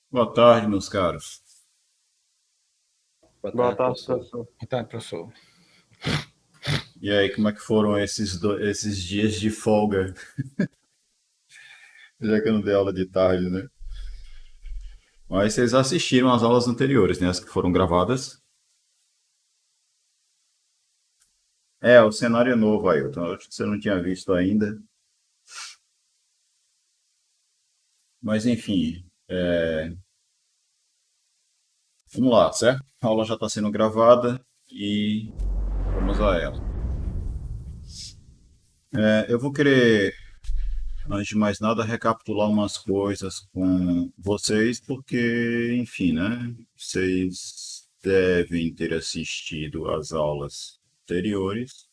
Boa tarde, meus caros. Boa Boa tarde, tarde, professor. professor. Boa tarde, professor. E aí, como é que foram esses dias de folga? Já que eu não dei aula de tarde, né? Mas vocês assistiram às aulas anteriores, né? As que foram gravadas. É, o cenário é novo, Ailton. Eu acho que você não tinha visto ainda. Mas enfim, vamos lá, certo? A aula já está sendo gravada e vamos a ela. Eu vou querer, antes de mais nada, recapitular umas coisas com vocês, porque, enfim, né? Vocês devem ter assistido às aulas anteriores,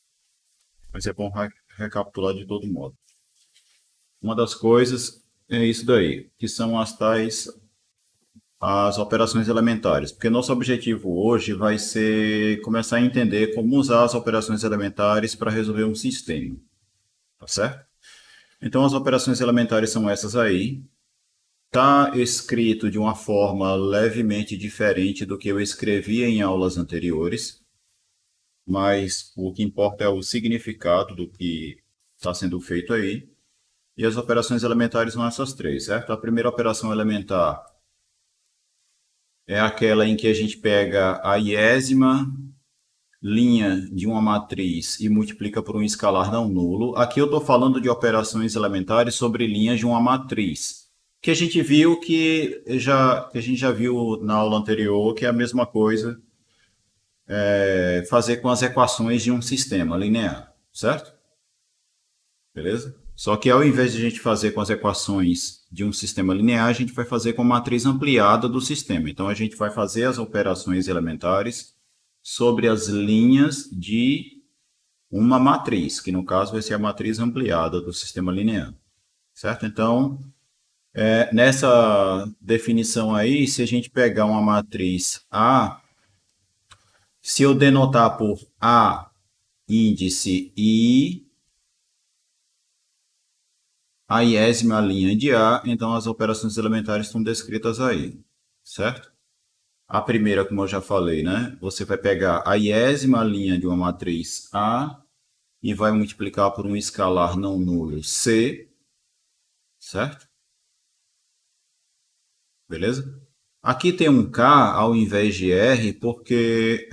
mas é bom recapitular de todo modo. Uma das coisas é isso daí, que são as operações elementares, porque nosso objetivo hoje vai ser começar a entender como usar as operações elementares para resolver um sistema, tá certo? Então, as operações elementares são essas aí. Está escrito de uma forma levemente diferente do que eu escrevi em aulas anteriores, mas o que importa é o significado do que está sendo feito aí. E as operações elementares são essas três, certo? A primeira operação elementar é aquela em que a gente pega a iésima linha de uma matriz e multiplica por um escalar não nulo. Aqui eu estou falando de operações elementares sobre linhas de uma matriz, que a gente viu que a gente já viu na aula anterior, que é a mesma coisa, fazer com as equações de um sistema linear, certo? Beleza? Só que ao invés de a gente fazer com as equações de um sistema linear, a gente vai fazer com a matriz ampliada do sistema. Então a gente vai fazer as operações elementares sobre as linhas de uma matriz, que no caso vai ser a matriz ampliada do sistema linear, certo? Então, nessa definição aí, se a gente pegar uma matriz A, se eu denotar por A índice I, a iésima linha de A, então as operações elementares estão descritas aí, certo? A primeira, como eu já falei, né? Você vai pegar a iésima linha de uma matriz A e vai multiplicar por um escalar não nulo C, certo? Beleza? Aqui tem um K ao invés de R, porque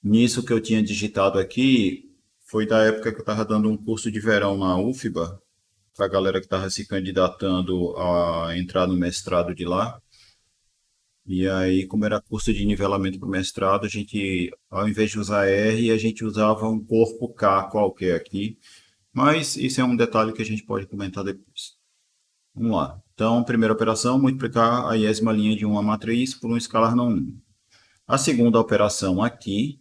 nisso que eu tinha digitado aqui foi da época que eu estava dando um curso de verão na UFBA, para a galera que estava se candidatando a entrar no mestrado de lá. E aí, como era curso de nivelamento para o mestrado, a gente, ao invés de usar R, a gente usava um corpo K qualquer aqui. Mas isso é um detalhe que a gente pode comentar depois. Vamos lá. Então, primeira operação, multiplicar a iésima linha de uma matriz por um escalar não único. A segunda operação aqui,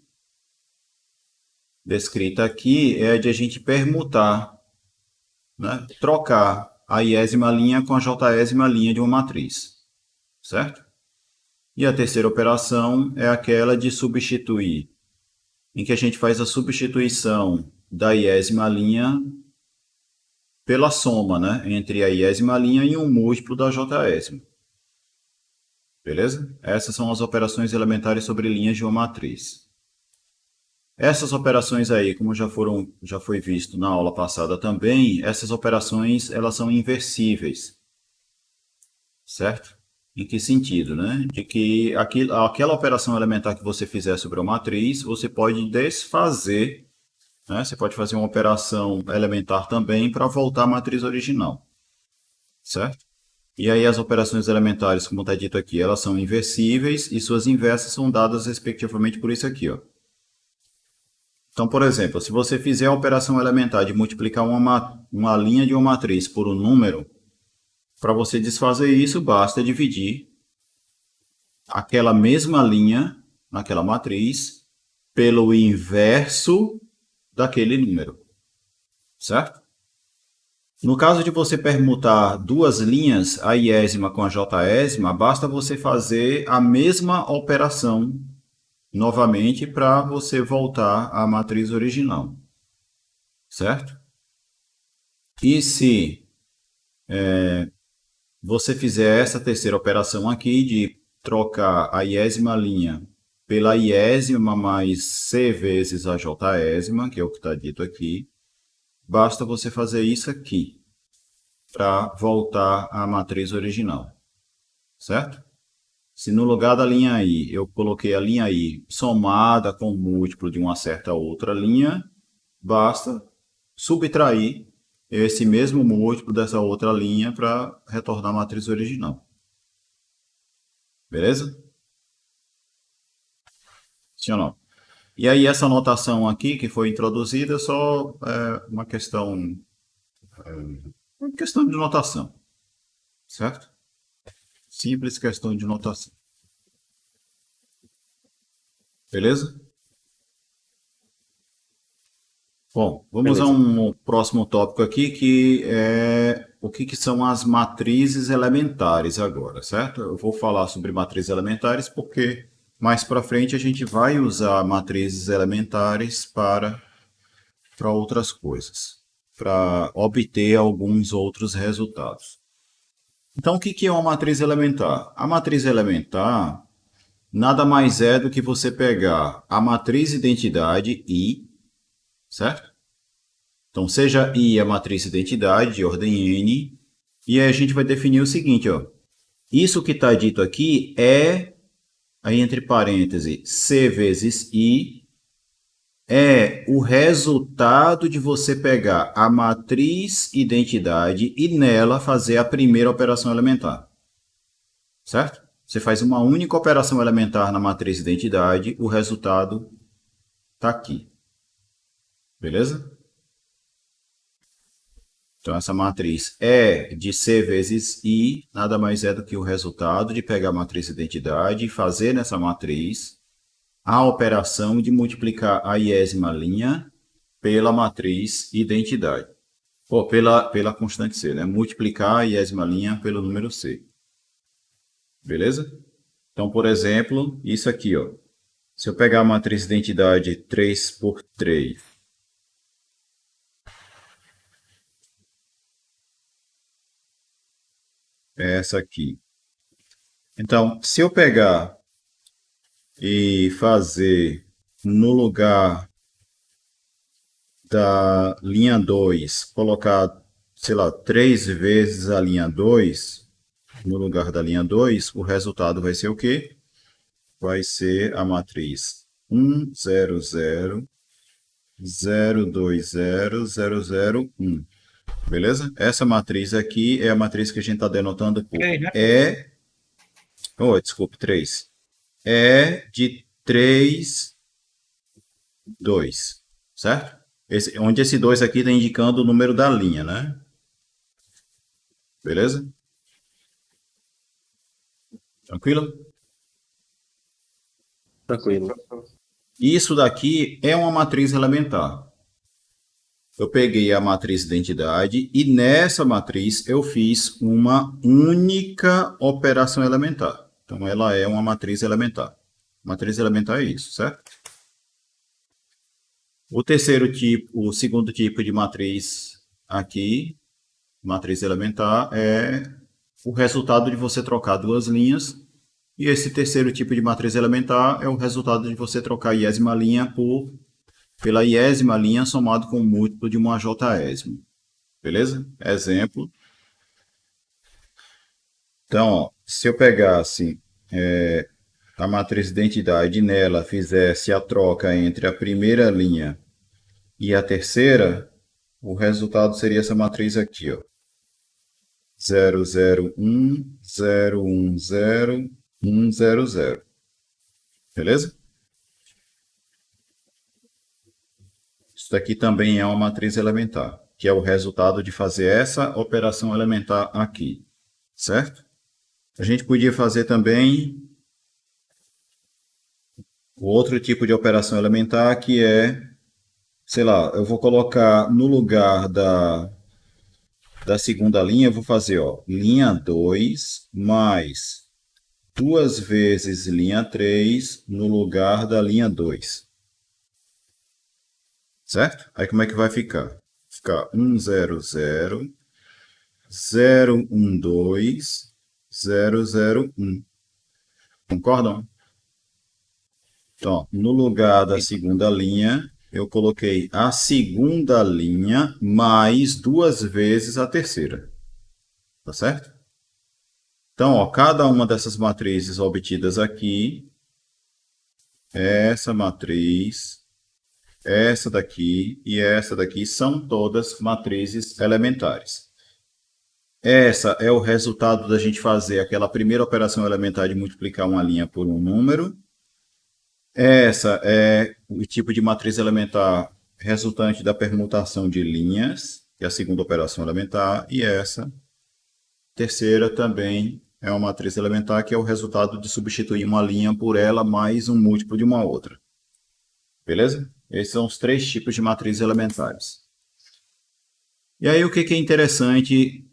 descrita aqui, é a de a gente permutar, né? Trocar a iésima linha com a jésima linha de uma matriz, certo? E a terceira operação é aquela de substituir, em que a gente faz a substituição da iésima linha pela soma, né? Entre a iésima linha e um múltiplo da jésima. Beleza? Essas são as operações elementares sobre linhas de uma matriz. Essas operações aí, como já foi visto na aula passada também, essas operações elas são inversíveis, certo? Em que sentido, né? De que aquela operação elementar que você fizer sobre a matriz, você pode desfazer, né? Você pode fazer uma operação elementar também para voltar à matriz original, certo? E aí as operações elementares, como está dito aqui, elas são inversíveis e suas inversas são dadas respectivamente por isso aqui, ó. Então, por exemplo, se você fizer a operação elementar de multiplicar uma linha de uma matriz por um número, para você desfazer isso, basta dividir aquela mesma linha naquela matriz pelo inverso daquele número, certo? No caso de você permutar duas linhas, a iésima com a jésima, basta você fazer a mesma operação novamente para você voltar à matriz original, certo? E se você fizer essa terceira operação aqui de trocar a iésima linha pela iésima mais C vezes a jésima, que é o que está dito aqui, basta você fazer isso aqui para voltar à matriz original, certo? Se no lugar da linha I eu coloquei a linha I somada com o múltiplo de uma certa outra linha, basta subtrair esse mesmo múltiplo dessa outra linha para retornar a matriz original. Beleza? Sim ou não? E aí essa notação aqui que foi introduzida é só uma questão de notação, certo? Simples questão de notação. Beleza? Bom, vamos a Beleza. um próximo tópico aqui, que é o que são as matrizes elementares agora, certo? Eu vou falar sobre matrizes elementares porque mais para frente a gente vai usar matrizes elementares para outras coisas, para obter alguns outros resultados. Então, o que é uma matriz elementar? A matriz elementar nada mais é do que você pegar a matriz identidade I, certo? Então, seja I a matriz identidade de ordem N, e aí a gente vai definir o seguinte, ó. Isso que está dito aqui é, aí entre parênteses, C vezes I, é o resultado de você pegar a matriz identidade e nela fazer a primeira operação elementar. Certo? Você faz uma única operação elementar na matriz identidade, o resultado está aqui. Beleza? Então, essa matriz é de C vezes I, nada mais é do que o resultado de pegar a matriz identidade e fazer nessa matriz a operação de multiplicar a iésima linha pela matriz identidade. Ou pela constante C, né? Multiplicar a iésima linha pelo número C. Beleza? Então, por exemplo, isso aqui, ó. Se eu pegar a matriz identidade 3 por 3, é essa aqui. Então, se eu pegar e fazer no lugar da linha 2, colocar, sei lá, 3 vezes a linha 2 no lugar da linha 2, o resultado vai ser o quê? Vai ser a matriz 1, 0, 0, 0, 2, 0, 0, 0, 1. Beleza? Essa matriz aqui é a matriz que a gente está denotando por E. Oh, desculpe, 3. É de 3, 2. Certo? Onde esse 2 aqui está indicando o número da linha, né? Beleza? Tranquilo? Tranquilo. Isso daqui é uma matriz elementar. Eu peguei a matriz identidade e nessa matriz eu fiz uma única operação elementar. Então ela é uma matriz elementar. Matriz elementar é isso, certo? O terceiro tipo, o segundo tipo de matriz aqui, matriz elementar, é o resultado de você trocar duas linhas. E esse terceiro tipo de matriz elementar é o resultado de você trocar a iésima linha pela iésima linha somado com o múltiplo de uma jésima. Beleza? Exemplo. Então, ó, se eu pegasse a matriz identidade e nela fizesse a troca entre a primeira linha e a terceira, o resultado seria essa matriz aqui, ó. 0, 0, 1, 0, 1, 0, 1, 0, 0. Beleza? Isso daqui também é uma matriz elementar, que é o resultado de fazer essa operação elementar aqui. Certo? A gente podia fazer também o outro tipo de operação elementar, que é, sei lá, eu vou colocar no lugar da segunda linha, eu vou fazer, ó, linha 2 mais duas vezes linha 3 no lugar da linha 2. Certo? Aí como é que vai ficar? Ficar 1, 0, 0, 012, 001. Concordam? Então, no lugar da segunda linha, eu coloquei a segunda linha mais duas vezes a terceira. Tá certo? Então, ó, cada uma dessas matrizes obtidas aqui, essa matriz, essa daqui e essa daqui são todas matrizes elementares. Essa é o resultado da gente fazer aquela primeira operação elementar de multiplicar uma linha por um número. Essa é o tipo de matriz elementar resultante da permutação de linhas, que é a segunda operação elementar. E essa terceira também é uma matriz elementar, que é o resultado de substituir uma linha por ela mais um múltiplo de uma outra. Beleza? Esses são os três tipos de matrizes elementares. E aí, o que é interessante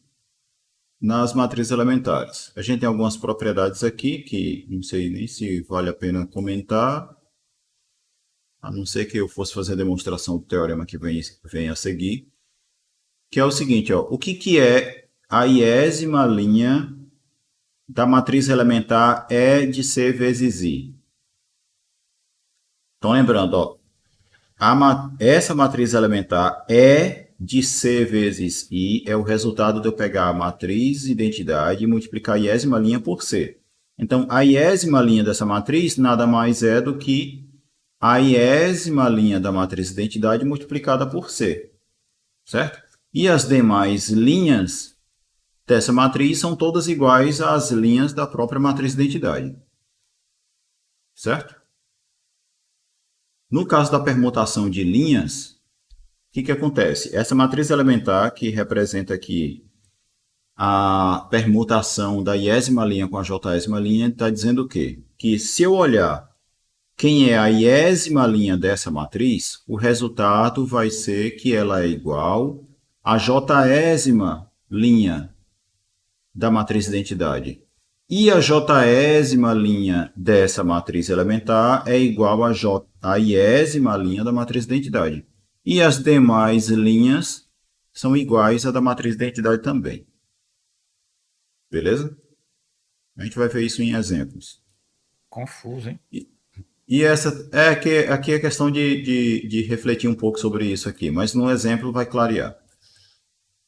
nas matrizes elementares? A gente tem algumas propriedades aqui que não sei nem se vale a pena comentar, a não ser que eu fosse fazer a demonstração do teorema que vem a seguir, que é o seguinte, ó, o que é a iésima linha da matriz elementar E de C vezes I? Então, lembrando, ó, essa matriz elementar E de C vezes I é o resultado de eu pegar a matriz identidade e multiplicar a iésima linha por C. Então, a iésima linha dessa matriz nada mais é do que a iésima linha da matriz identidade multiplicada por C, certo? E as demais linhas dessa matriz são todas iguais às linhas da própria matriz identidade, certo? No caso da permutação de linhas, o que acontece? Essa matriz elementar, que representa aqui a permutação da iésima linha com a jésima linha, está dizendo o quê? Que se eu olhar quem é a iésima linha dessa matriz, o resultado vai ser que ela é igual à jésima linha da matriz identidade. E a jésima linha dessa matriz elementar é igual à iésima linha da matriz identidade. E as demais linhas são iguais à da matriz identidade também. Beleza? A gente vai ver isso em exemplos. Confuso, hein? E essa é que aqui é questão de refletir um pouco sobre isso aqui, mas no exemplo vai clarear,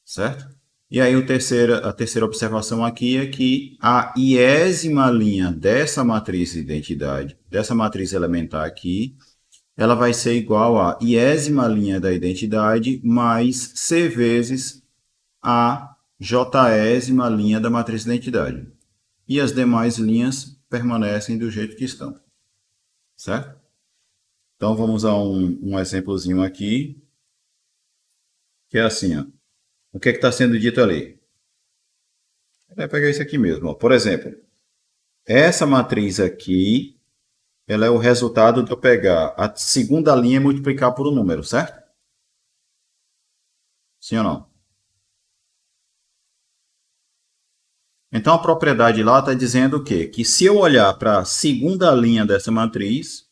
certo? E aí a terceira observação aqui é que a iésima linha dessa matriz identidade, dessa matriz elementar aqui, ela vai ser igual à iésima linha da identidade mais C vezes a jésima linha da matriz identidade. E as demais linhas permanecem do jeito que estão, certo? Então, vamos a um exemplozinho aqui, que é assim, ó. O que está sendo dito ali? Vai pegar isso aqui mesmo. Ó. Por exemplo, essa matriz aqui, ela é o resultado de eu pegar a segunda linha e multiplicar por um número, certo? Sim ou não? Então, a propriedade lá está dizendo o quê? Que se eu olhar para a segunda linha dessa matriz,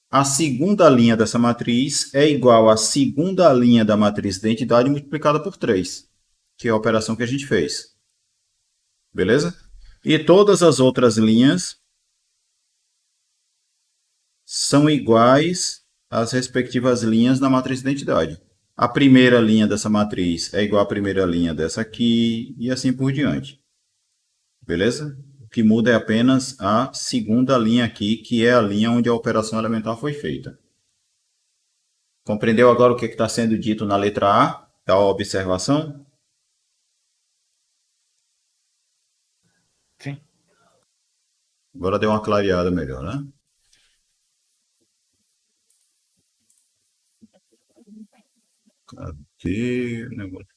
a segunda linha dessa matriz é igual à segunda linha da matriz identidade multiplicada por 3, que é a operação que a gente fez. Beleza? E todas as outras linhas são iguais às respectivas linhas da matriz identidade. A primeira linha dessa matriz é igual à primeira linha dessa aqui, e assim por diante. Beleza? O que muda é apenas a segunda linha aqui, que é a linha onde a operação elementar foi feita. Compreendeu agora o que está sendo dito na letra A da observação? Sim. Agora deu uma clareada melhor, né? Cadê o negócio?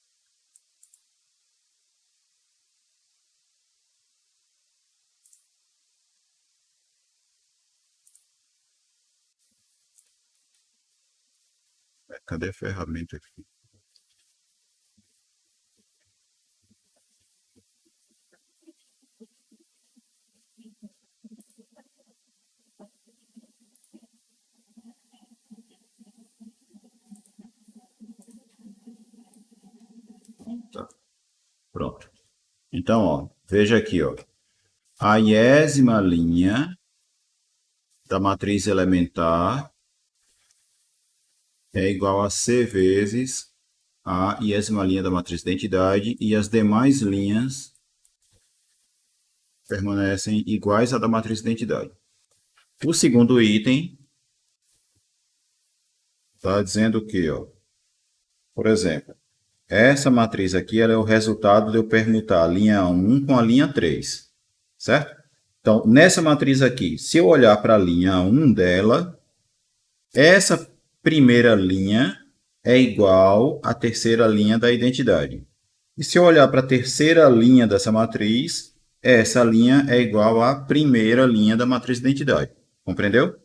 Cadê a ferramenta aqui? Tá. Pronto. Então, ó, veja aqui, ó. A iésima linha da matriz elementar é igual a C vezes a iésima linha da matriz de identidade e as demais linhas permanecem iguais à da matriz de identidade. O segundo item está dizendo que, ó, por exemplo, essa matriz aqui ela é o resultado de eu permutar a linha 1 com a linha 3, certo? Então, nessa matriz aqui, se eu olhar para a linha 1 dela, essa primeira linha é igual à terceira linha da identidade. E se eu olhar para a terceira linha dessa matriz, essa linha é igual à primeira linha da matriz de identidade. Compreendeu?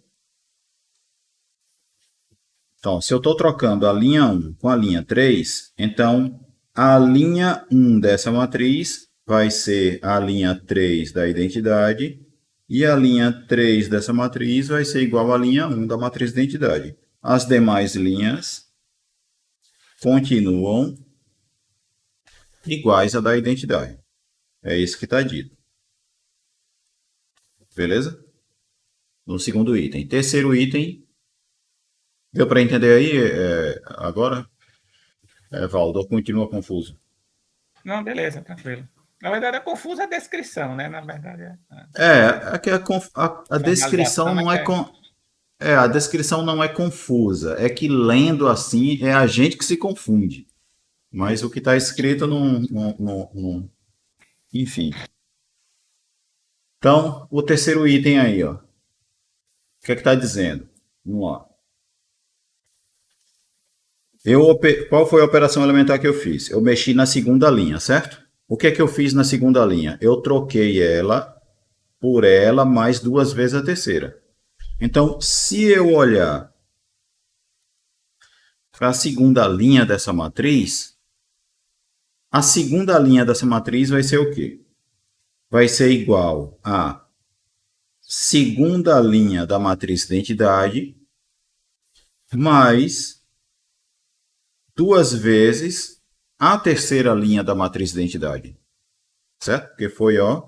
Então, se eu estou trocando a linha 1 com a linha 3, então a linha 1 dessa matriz vai ser a linha 3 da identidade e a linha 3 dessa matriz vai ser igual à linha 1 da matriz de identidade. As demais linhas continuam iguais à da identidade. É isso que está dito. Beleza? No segundo item. Terceiro item. Deu para entender aí agora? Valdo, continua confuso. Não, beleza, tranquilo. Na verdade, é confusa a descrição, né? Na verdade, É que a descrição formalização é não que é a descrição não é confusa. É que lendo assim é a gente que se confunde. Mas o que está escrito enfim. Então, o terceiro item aí, ó. O que é que está dizendo? Vamos lá. Qual foi a operação elementar que eu fiz? Eu mexi na segunda linha, certo? O que é que eu fiz na segunda linha? Eu troquei ela por ela mais duas vezes a terceira. Então, se eu olhar para a segunda linha dessa matriz, a segunda linha dessa matriz vai ser o quê? Vai ser igual a segunda linha da matriz de identidade mais duas vezes a terceira linha da matriz de identidade. Certo? Porque foi, ó,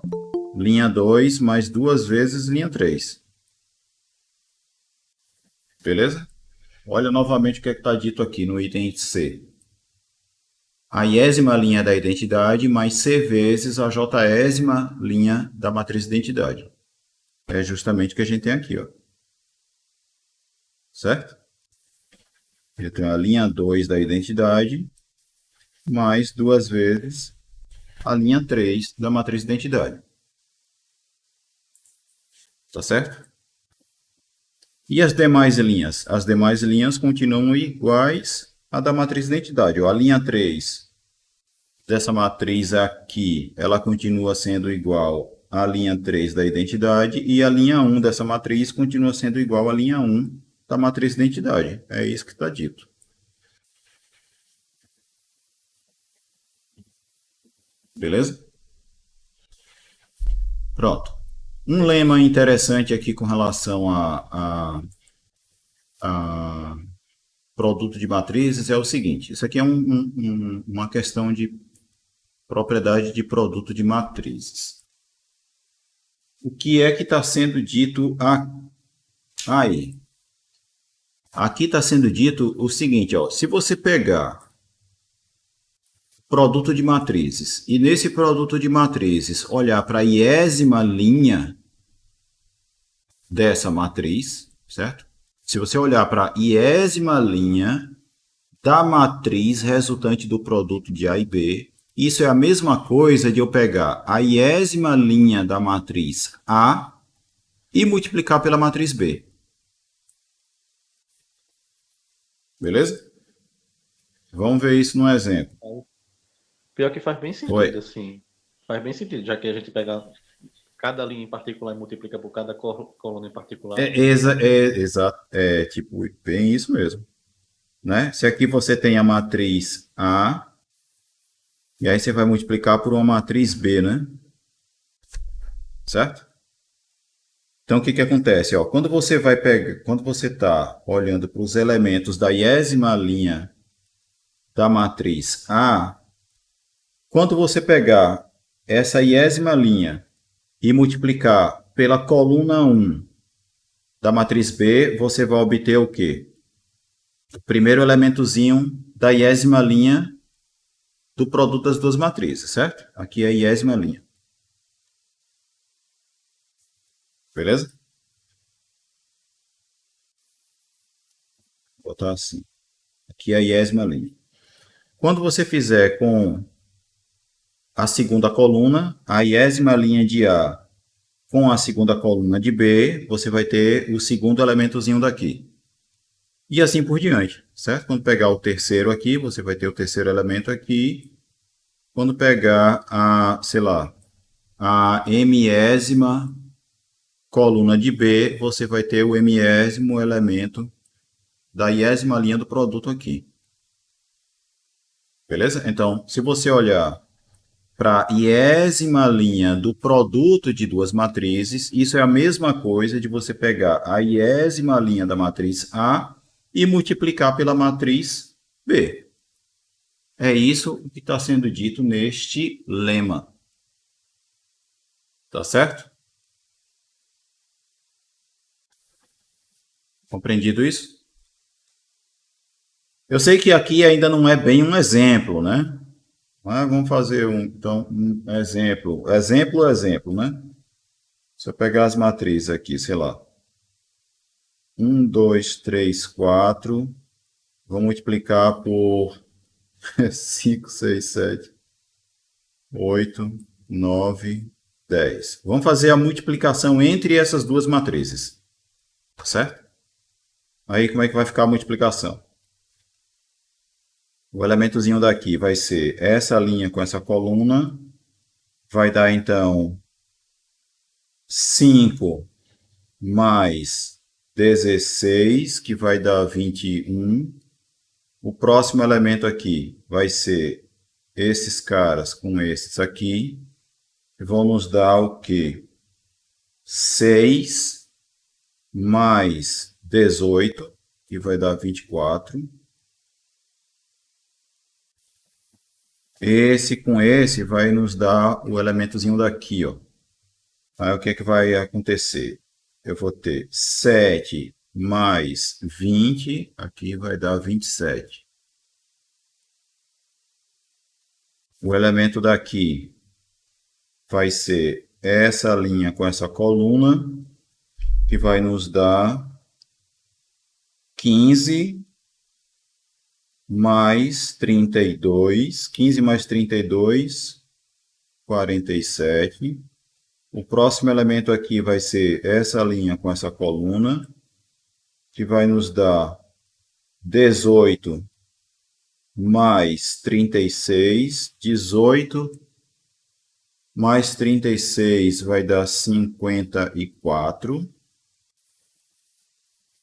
linha 2 mais duas vezes linha 3. Beleza? Olha novamente o que está dito aqui no item C. A iésima linha da identidade mais C vezes a jésima linha da matriz de identidade. É justamente o que a gente tem aqui, ó. Certo? Eu tenho a linha 2 da identidade mais duas vezes a linha 3 da matriz de identidade. Tá certo? E as demais linhas? As demais linhas continuam iguais à da matriz de identidade. A linha 3 dessa matriz aqui, ela continua sendo igual à linha 3 da identidade e a linha 1 dessa matriz continua sendo igual à linha 1 da matriz de identidade. É isso que está dito. Beleza? Pronto. Um lema interessante aqui com relação a produto de matrizes é o seguinte. Isso aqui é uma questão de propriedade de produto de matrizes. O que é que está sendo dito aí? Aqui está sendo dito o seguinte, ó, se você pegar produto de matrizes e nesse produto de matrizes olhar para a iésima linha dessa matriz, certo? Se você olhar para a iésima linha da matriz resultante do produto de A e B, isso é a mesma coisa de eu pegar a iésima linha da matriz A e multiplicar pela matriz B. Beleza? Vamos ver isso num exemplo. Pior que faz bem Oi. sentido, assim. Faz bem sentido, já que a gente pega cada linha em particular e multiplica por cada coluna em particular. Exato. É tipo, bem isso mesmo. Né? Se aqui você tem a matriz A, e aí você vai multiplicar por uma matriz B, né? Certo? Então, o que acontece? Ó, quando você está olhando para os elementos da iésima linha da matriz A, Quando você pegar essa iésima linha e multiplicar pela coluna 1 da matriz B, você vai obter o quê? O primeiro elementozinho da iésima linha do produto das duas matrizes, certo? Aqui é a iésima linha. Beleza? Vou botar assim. Aqui é a iésima linha. Quando você fizer com a segunda coluna, a iésima linha de A com a segunda coluna de B, você vai ter o segundo elementozinho daqui. E assim por diante, certo? Quando pegar o terceiro aqui, você vai ter o terceiro elemento aqui. Quando pegar a, sei lá, a mésima coluna de B, você vai ter o mésimo elemento da iésima linha do produto aqui. Beleza? Então, se você olhar para a iésima linha do produto de duas matrizes, isso é a mesma coisa de você pegar a iésima linha da matriz A e multiplicar pela matriz B. É isso que está sendo dito neste lema. Tá certo? Compreendido isso? Eu sei que aqui ainda não é bem um exemplo, né? Mas vamos fazer então, um exemplo. Exemplo, né? Se eu pegar as matrizes aqui, sei lá. 1, 2, 3, 4. Vou multiplicar por 5, 6, 7, 8, 9, 10. Vamos fazer a multiplicação entre essas duas matrizes. Certo? Aí como é que vai ficar a multiplicação? O elementozinho daqui vai ser essa linha com essa coluna. Vai dar então 5 mais 16, que vai dar 21. O próximo elemento aqui vai ser esses caras com esses aqui. Que vão nos dar o quê? 6 mais 18, que vai dar 24. Esse com esse vai nos dar o elementozinho daqui, ó. Aí o que é que vai acontecer? Eu vou ter 7 mais 20, aqui vai dar 27. O elemento daqui vai ser essa linha com essa coluna, que vai nos dar 15 mais 32. 15 mais 32, 47. O próximo elemento aqui vai ser essa linha com essa coluna, que vai nos dar 18 mais 36. 18 mais 36 vai dar 54.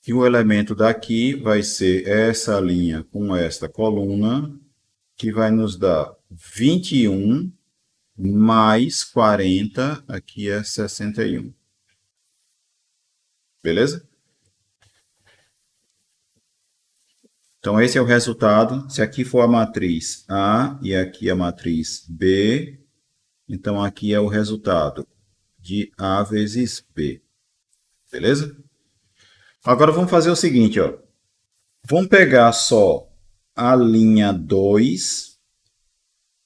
E o elemento daqui vai ser essa linha com esta coluna, que vai nos dar 21 mais 40, aqui é 61. Beleza? Então, esse é o resultado. Se aqui for a matriz A e aqui a matriz B, então aqui é o resultado de A vezes B. Beleza? Agora vamos fazer o seguinte, ó. Vamos pegar só a linha 2.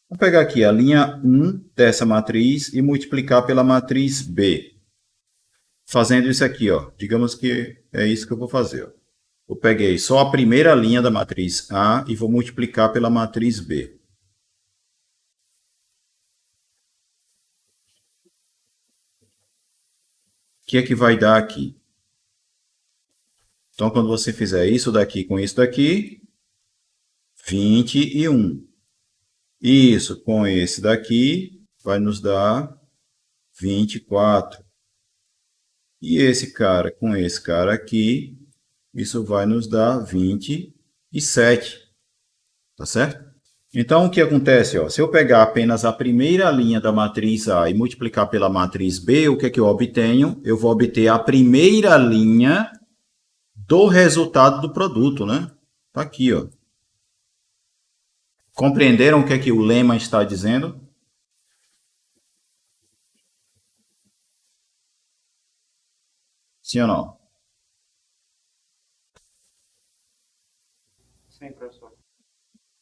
Vamos pegar aqui a linha 1 dessa matriz e multiplicar pela matriz B. Fazendo isso aqui, ó. Digamos que é isso que eu vou fazer, ó. Eu peguei só a primeira linha da matriz A e vou multiplicar pela matriz B. O que é que vai dar aqui? Então, quando você fizer isso daqui com isso daqui, 21. Isso com esse daqui vai nos dar 24. E esse cara com esse cara aqui, isso vai nos dar 27. Tá certo? Então, o que acontece? Ó, se eu pegar apenas a primeira linha da matriz A e multiplicar pela matriz B, o que é que eu obtenho? Eu vou obter a primeira linha do resultado do produto, né? Tá aqui, ó. Compreenderam o que é que o lema está dizendo? Sim ou não? Sim, professor.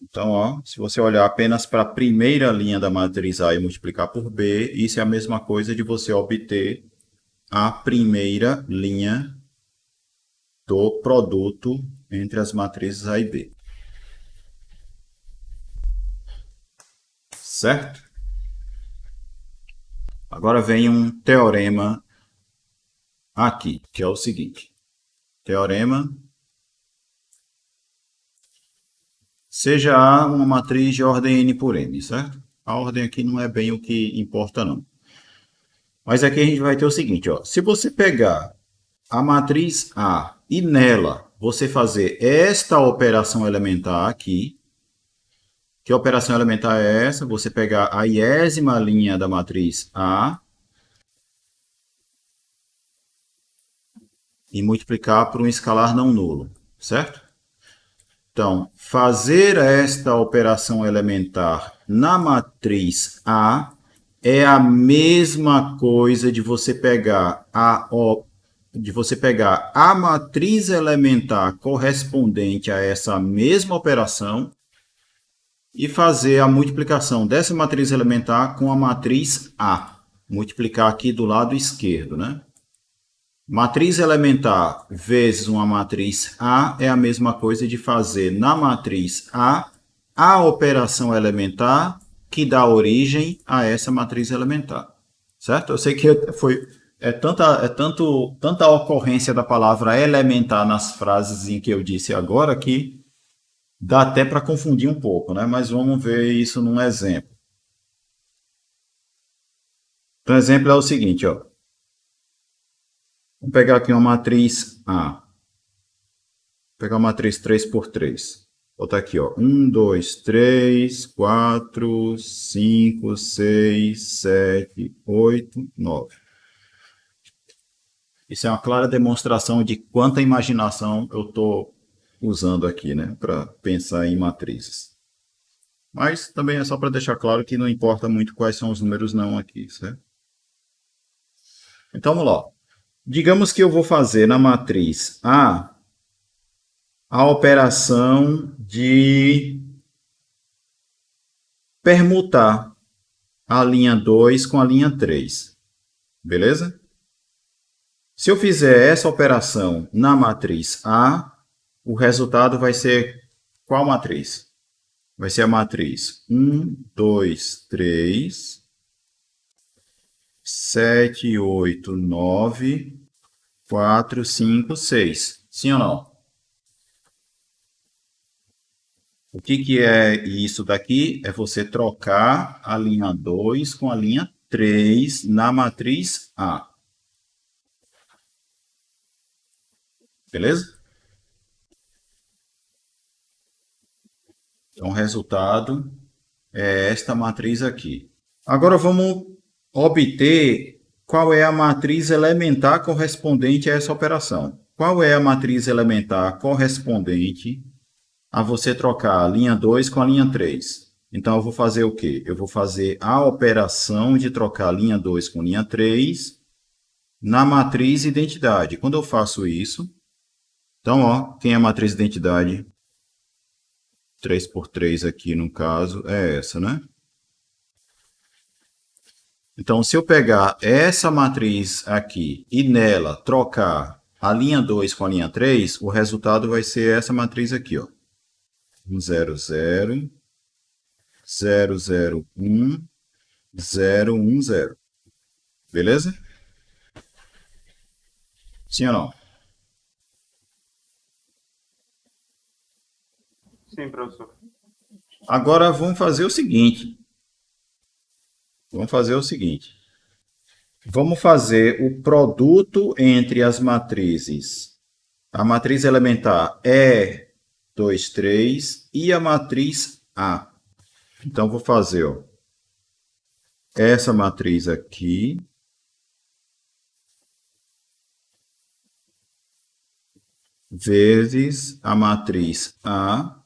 Então, ó, se você olhar apenas para a primeira linha da matriz A e multiplicar por B, isso é a mesma coisa de você obter a primeira linha do produto entre as matrizes A e B. Certo? Agora vem um teorema aqui, que é o seguinte. Teorema: seja A uma matriz de ordem n por m, certo? A ordem aqui não é bem o que importa, não. Mas aqui a gente vai ter o seguinte, ó. Se você pegar a matriz A e nela você fazer esta operação elementar aqui, que operação elementar é essa? Você pegar a iésima linha da matriz A e multiplicar por um escalar não nulo, certo? Então, fazer esta operação elementar na matriz A é a mesma coisa de você pegar a matriz elementar correspondente a essa mesma operação e fazer a multiplicação dessa matriz elementar com a matriz A. Multiplicar aqui do lado esquerdo, né? Matriz elementar vezes uma matriz A é a mesma coisa de fazer na matriz a operação elementar que dá origem a essa matriz elementar. Certo? Eu sei que tanta ocorrência da palavra elementar nas frases em que eu disse agora que dá até para confundir um pouco, né? Mas vamos ver isso num exemplo. Então, o exemplo é o seguinte, ó. Vamos pegar aqui uma matriz A. Vou pegar uma matriz 3 por 3. Vou botar aqui, ó. 1, 2, 3, 4, 5, 6, 7, 8, 9. Isso é uma clara demonstração de quanta imaginação eu estou usando aqui, né? Para pensar em matrizes. Mas também é só para deixar claro que não importa muito quais são os números não aqui, certo? Então, vamos lá. Digamos que eu vou fazer na matriz a operação de permutar a linha 2 com a linha 3. Beleza? Se eu fizer essa operação na matriz A, o resultado vai ser qual matriz? Vai ser a matriz 1, 2, 3, 7, 8, 9, 4, 5, 6. Sim ou não? O que é isso daqui? É você trocar a linha 2 com a linha 3 na matriz A. Beleza? Então, o resultado é esta matriz aqui. Agora, vamos obter qual é a matriz elementar correspondente a essa operação. Qual é a matriz elementar correspondente a você trocar a linha 2 com a linha 3? Então, eu vou fazer o quê? Eu vou fazer a operação de trocar a linha 2 com a linha 3 na matriz identidade. Quando eu faço isso, então, ó, quem é a matriz identidade? 3 por 3 aqui, no caso, é essa, né? Então, se eu pegar essa matriz aqui e nela trocar a linha 2 com a linha 3, o resultado vai ser essa matriz aqui, ó. 0, 0, 0, 0, 1, 0, 1, 0. Beleza? Sim ou não? Sim, professor. Agora vamos fazer o seguinte. Vamos fazer o seguinte. Vamos fazer o produto entre as matrizes. A matriz elementar E, 2, 3 e a matriz A. Então, vou fazer ó, essa matriz aqui vezes a matriz A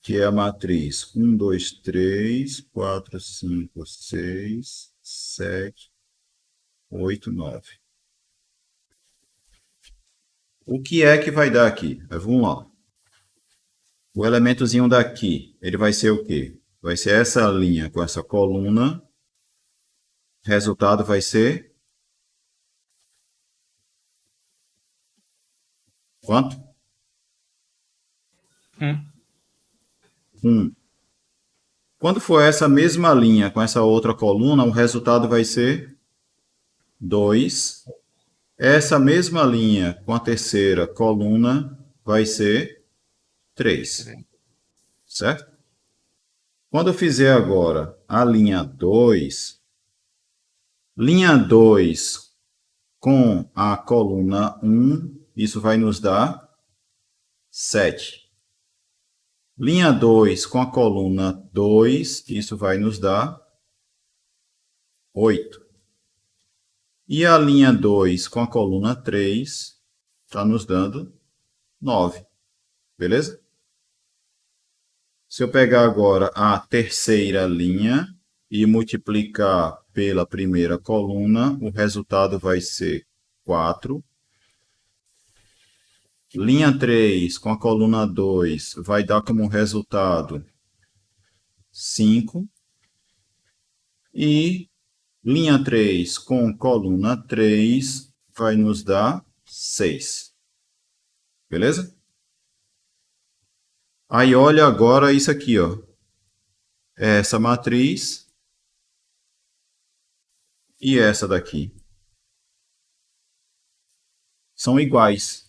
que é a matriz 1, 2, 3, 4, 5, 6, 7, 8, 9. O que é que vai dar aqui? Vamos lá. O elementozinho daqui, ele vai ser o quê? Vai ser essa linha com essa coluna. Resultado vai ser quanto? 1. Quando for essa mesma linha com essa outra coluna, o resultado vai ser 2. Essa mesma linha com a terceira coluna vai ser 3. Certo? Quando eu fizer agora a linha 2 com a coluna 1, isso vai nos dar 7. Linha 2 com a coluna 2, isso vai nos dar 8. E a linha 2 com a coluna 3 está nos dando 9. Beleza? Se eu pegar agora a terceira linha e multiplicar pela primeira coluna, o resultado vai ser 4. Linha 3 com a coluna 2 vai dar como resultado 5. E linha 3 com coluna 3 vai nos dar 6. Beleza? Aí olha agora isso aqui, ó. Essa matriz e essa daqui são iguais.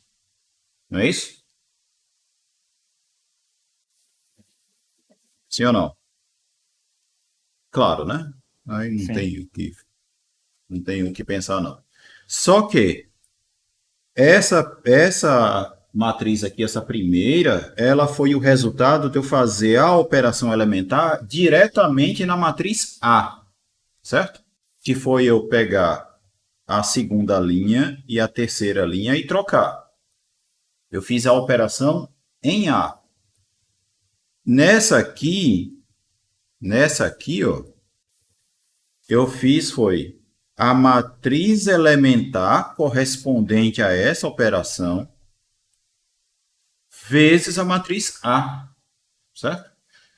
Não é isso? Sim ou não? Claro, né? Aí não tem o que pensar, não. Só que essa matriz aqui, essa primeira, ela foi o resultado de eu fazer a operação elementar diretamente na matriz A, certo? Que foi eu pegar a segunda linha e a terceira linha e trocar. Eu fiz a operação em A. Nessa aqui, ó, eu fiz foi a matriz elementar correspondente a essa operação vezes a matriz A, certo?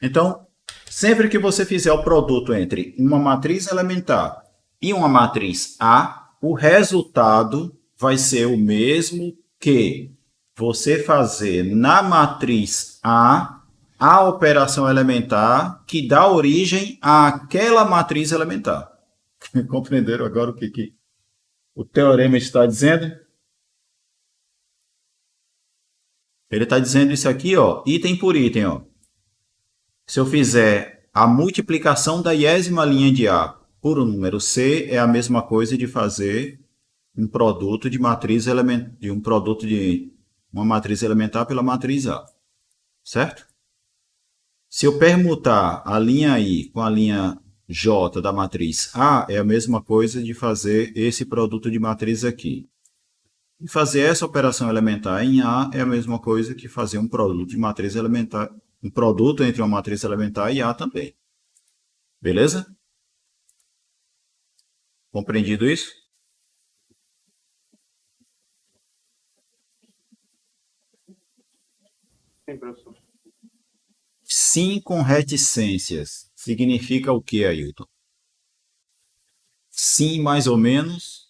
Então, sempre que você fizer o produto entre uma matriz elementar e uma matriz A, o resultado vai ser o mesmo que você fazer na matriz a operação elementar que dá origem àquela matriz elementar. Compreenderam agora o que o teorema está dizendo? Ele está dizendo isso aqui, ó, item por item, ó. Se eu fizer a multiplicação da iésima linha de A por um número C, é a mesma coisa de fazer um produto de matriz uma matriz elementar pela matriz A, certo? Se eu permutar a linha I com a linha J da matriz A, é a mesma coisa de fazer esse produto de matriz aqui. E fazer essa operação elementar em A é a mesma coisa que fazer um produto de matriz elementar, um produto entre uma matriz elementar e A também. Beleza? Compreendido isso? Sim, professor. Sim com reticências. Significa o que, Ailton? Sim, mais ou menos.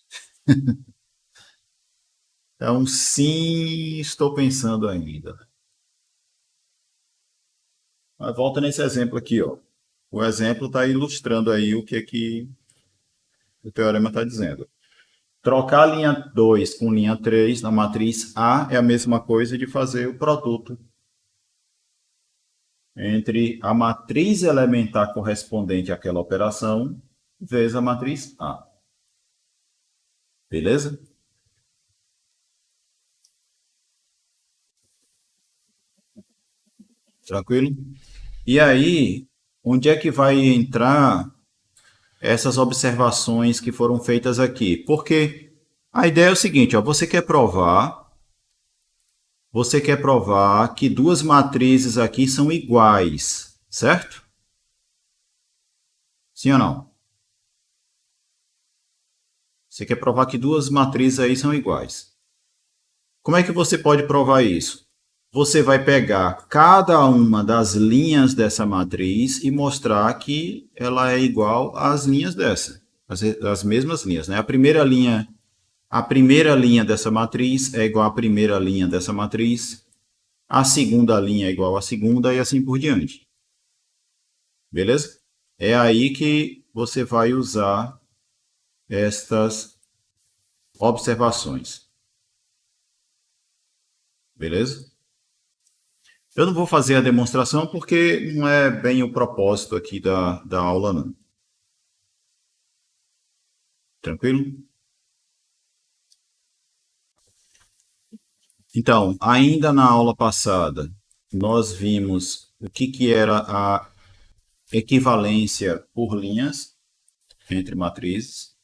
É um sim, estou pensando ainda. Mas volta nesse exemplo aqui, ó. O exemplo está ilustrando aí o que o teorema está dizendo. Trocar a linha 2 com linha 3 na matriz A é a mesma coisa de fazer o produto entre a matriz elementar correspondente àquela operação vezes a matriz A. Beleza? Tranquilo? E aí, onde é que vai entrar essas observações que foram feitas aqui? Porque a ideia é o seguinte, ó, você quer provar você quer provar que duas matrizes aqui são iguais, certo? Sim ou não? Você quer provar que duas matrizes aí são iguais. Como é que você pode provar isso? Você vai pegar cada uma das linhas dessa matriz e mostrar que ela é igual às linhas dessa, as mesmas linhas, né? A primeira linha dessa matriz é igual à primeira linha dessa matriz, a segunda linha é igual à segunda e assim por diante. Beleza? É aí que você vai usar estas observações. Beleza? Eu não vou fazer a demonstração porque não é bem o propósito aqui da aula, não. Tranquilo? Então, ainda na aula passada, nós vimos o que era a equivalência por linhas entre matrizes.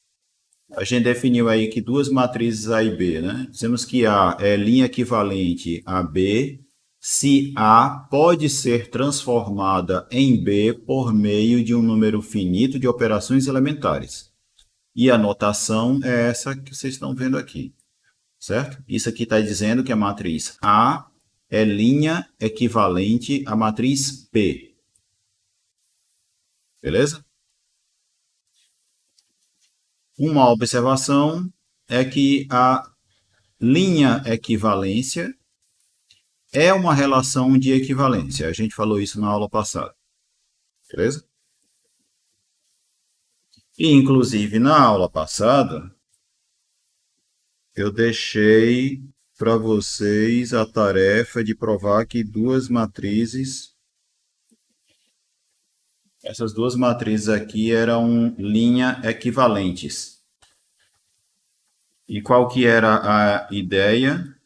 A gente definiu aí que duas matrizes A e B, né? Dizemos que A é linha equivalente a B, se A pode ser transformada em B por meio de um número finito de operações elementares. E a notação é essa que vocês estão vendo aqui, certo? Isso aqui está dizendo que a matriz A é linha equivalente à matriz B. Beleza? Uma observação é que a linha equivalência é uma relação de equivalência. A gente falou isso na aula passada. Beleza? E, inclusive, na aula passada, eu deixei para vocês a tarefa de provar que essas duas matrizes aqui eram linha equivalentes. E qual que era a ideia?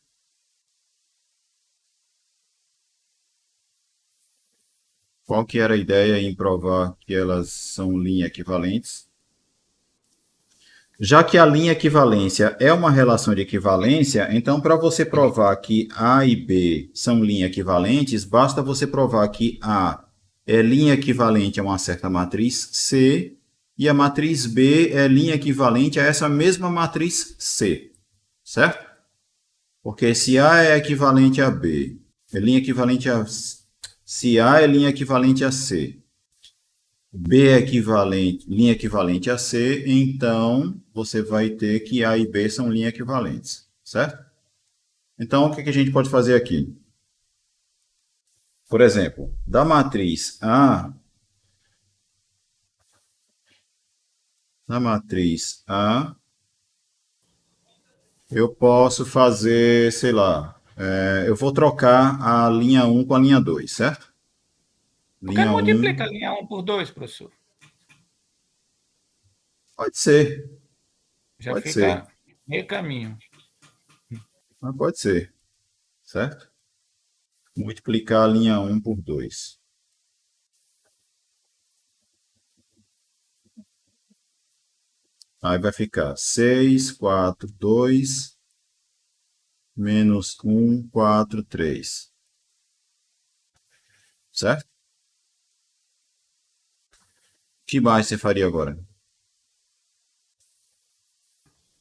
Qual que era a ideia em provar que elas são linha equivalentes? Já que a linha equivalência é uma relação de equivalência, então para você provar que A e B são linha equivalentes, basta você provar que A é linha equivalente a uma certa matriz C e a matriz B é linha equivalente a essa mesma matriz C, certo? Porque se A é equivalente a B, é linha equivalente a se A é linha equivalente a C, B é linha equivalente a C, então você vai ter que A e B são linhas equivalentes, certo? Então, o que a gente pode fazer aqui? Por exemplo, da matriz A, eu posso fazer, sei lá, eu vou trocar a linha 1 com a linha 2, certo? Por que Linha multiplica a 1, linha 1 por 2, professor? pode ser, Já pode ser, fica meio caminho. mas pode ser, certo? Multiplicar a linha 1 por 2. Aí vai ficar 6, 4, 2, menos 1, 4, 3. Certo? O que mais você faria agora?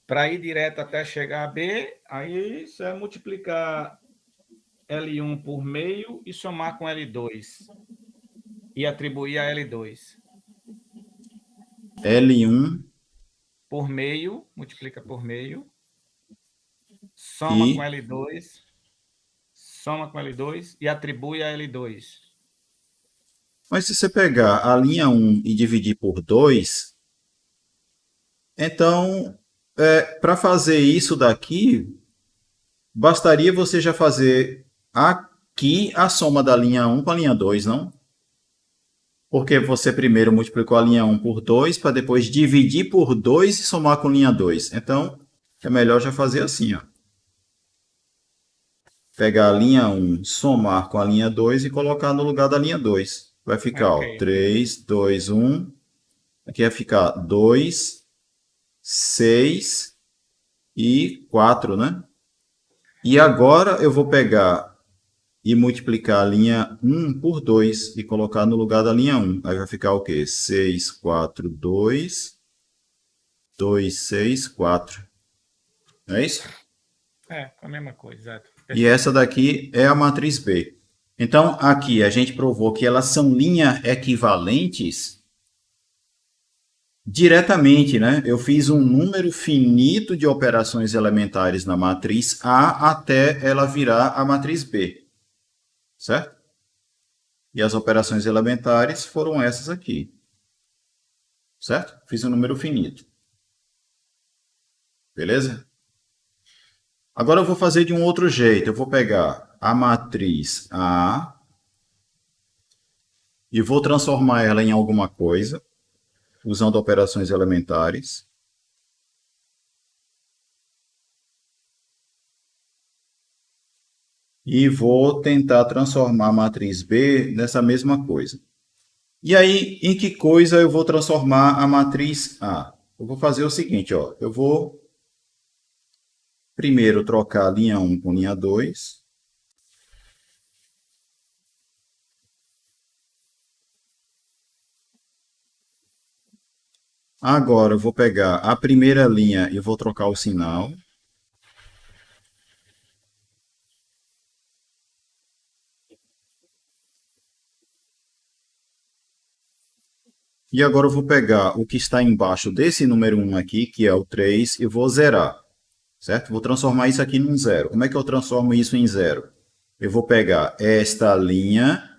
Para ir direto até chegar a B, aí você vai multiplicar L1 por meio e somar com L2. E atribuir a L2. L1 Por meio, multiplica por meio, soma com e... L2, soma com L2 e atribui a L2. Mas se você pegar a linha 1 e dividir por 2, então, para fazer isso daqui, bastaria você já fazer aqui a soma da linha 1 com a linha 2, não? Porque você primeiro multiplicou a linha 1 por 2, para depois dividir por 2 e somar com linha 2. Então, é melhor já fazer assim, ó. Pegar a linha 1, somar com a linha 2 e colocar no lugar da linha 2. Vai ficar, ó, Ok. 3, 2, 1. Aqui vai ficar 2, 6 e 4, né? E agora eu vou pegar e multiplicar a linha 1 por 2 e colocar no lugar da linha 1. Aí vai ficar o quê? 6, 4, 2, 2, 6, 4. Não é isso? É, a mesma coisa, exato. E essa daqui é a matriz B. Então, aqui a gente provou que elas são linhas equivalentes diretamente, né? Eu fiz um número finito de operações elementares na matriz A até ela virar a matriz B, certo? E as operações elementares foram essas aqui, certo? Fiz um número finito. Beleza? Agora eu vou fazer de um outro jeito. Eu vou pegar a matriz A e vou transformar ela em alguma coisa, usando operações elementares. E vou tentar transformar a matriz B nessa mesma coisa. E aí, em que coisa eu vou transformar a matriz A? Eu vou fazer o seguinte, ó. Eu vou primeiro trocar a linha 1 com linha 2. Agora eu vou pegar a primeira linha e vou trocar o sinal. E agora eu vou pegar o que está embaixo desse número 1 aqui, que é o 3, e vou zerar, certo? Vou transformar isso aqui num zero. Como é que eu transformo isso em zero? Eu vou pegar esta linha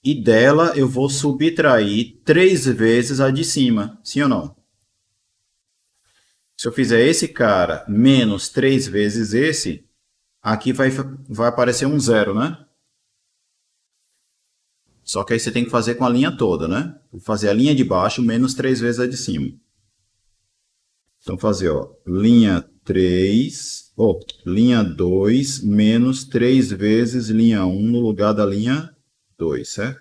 e dela eu vou subtrair 3 vezes a de cima, sim ou não? Se eu fizer esse cara menos 3 vezes esse, aqui vai aparecer um zero, né? Só que aí você tem que fazer com a linha toda, né? Vou fazer a linha de baixo menos 3 vezes a de cima. Então, fazer, ó, linha 3, linha 2 menos 3 vezes linha 1 no lugar da linha 2, certo?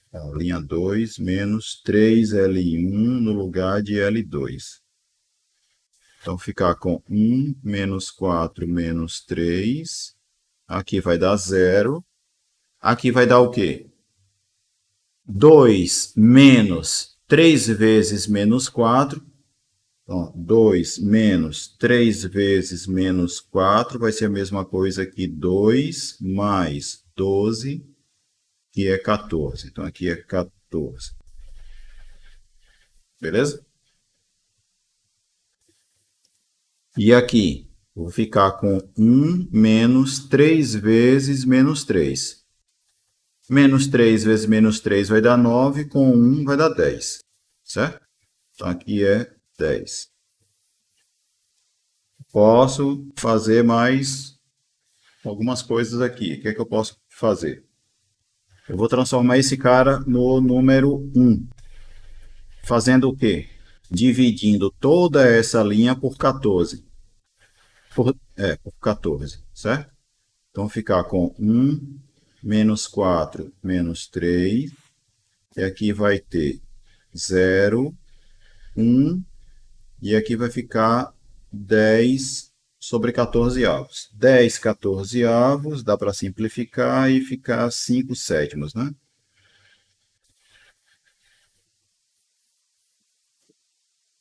Então, linha 2 menos 3L1 no lugar de L2. Então, ficar com 1 menos 4 menos 3. Aqui vai dar 0. Aqui vai dar o quê? 2 menos 3 vezes menos 4. Então, 2 menos 3 vezes menos 4 vai ser a mesma coisa que 2 mais 12, que é 14. Então, aqui é 14. Beleza? E aqui, vou ficar com 1 menos 3 vezes menos 3. Menos 3 vezes menos 3 vai dar 9, com 1 vai dar 10. Certo? Então, aqui é 10. Posso fazer mais algumas coisas aqui. O que é que eu posso fazer? Eu vou transformar esse cara no número 1. Fazendo o quê? Dividindo toda essa linha por 14. Por 14, certo? Então, ficar com 1 menos 4 menos 3. E aqui vai ter 0, 1. E aqui vai ficar 10 sobre 14 avos. 10 14 avos, dá para simplificar e ficar 5 sétimos, né?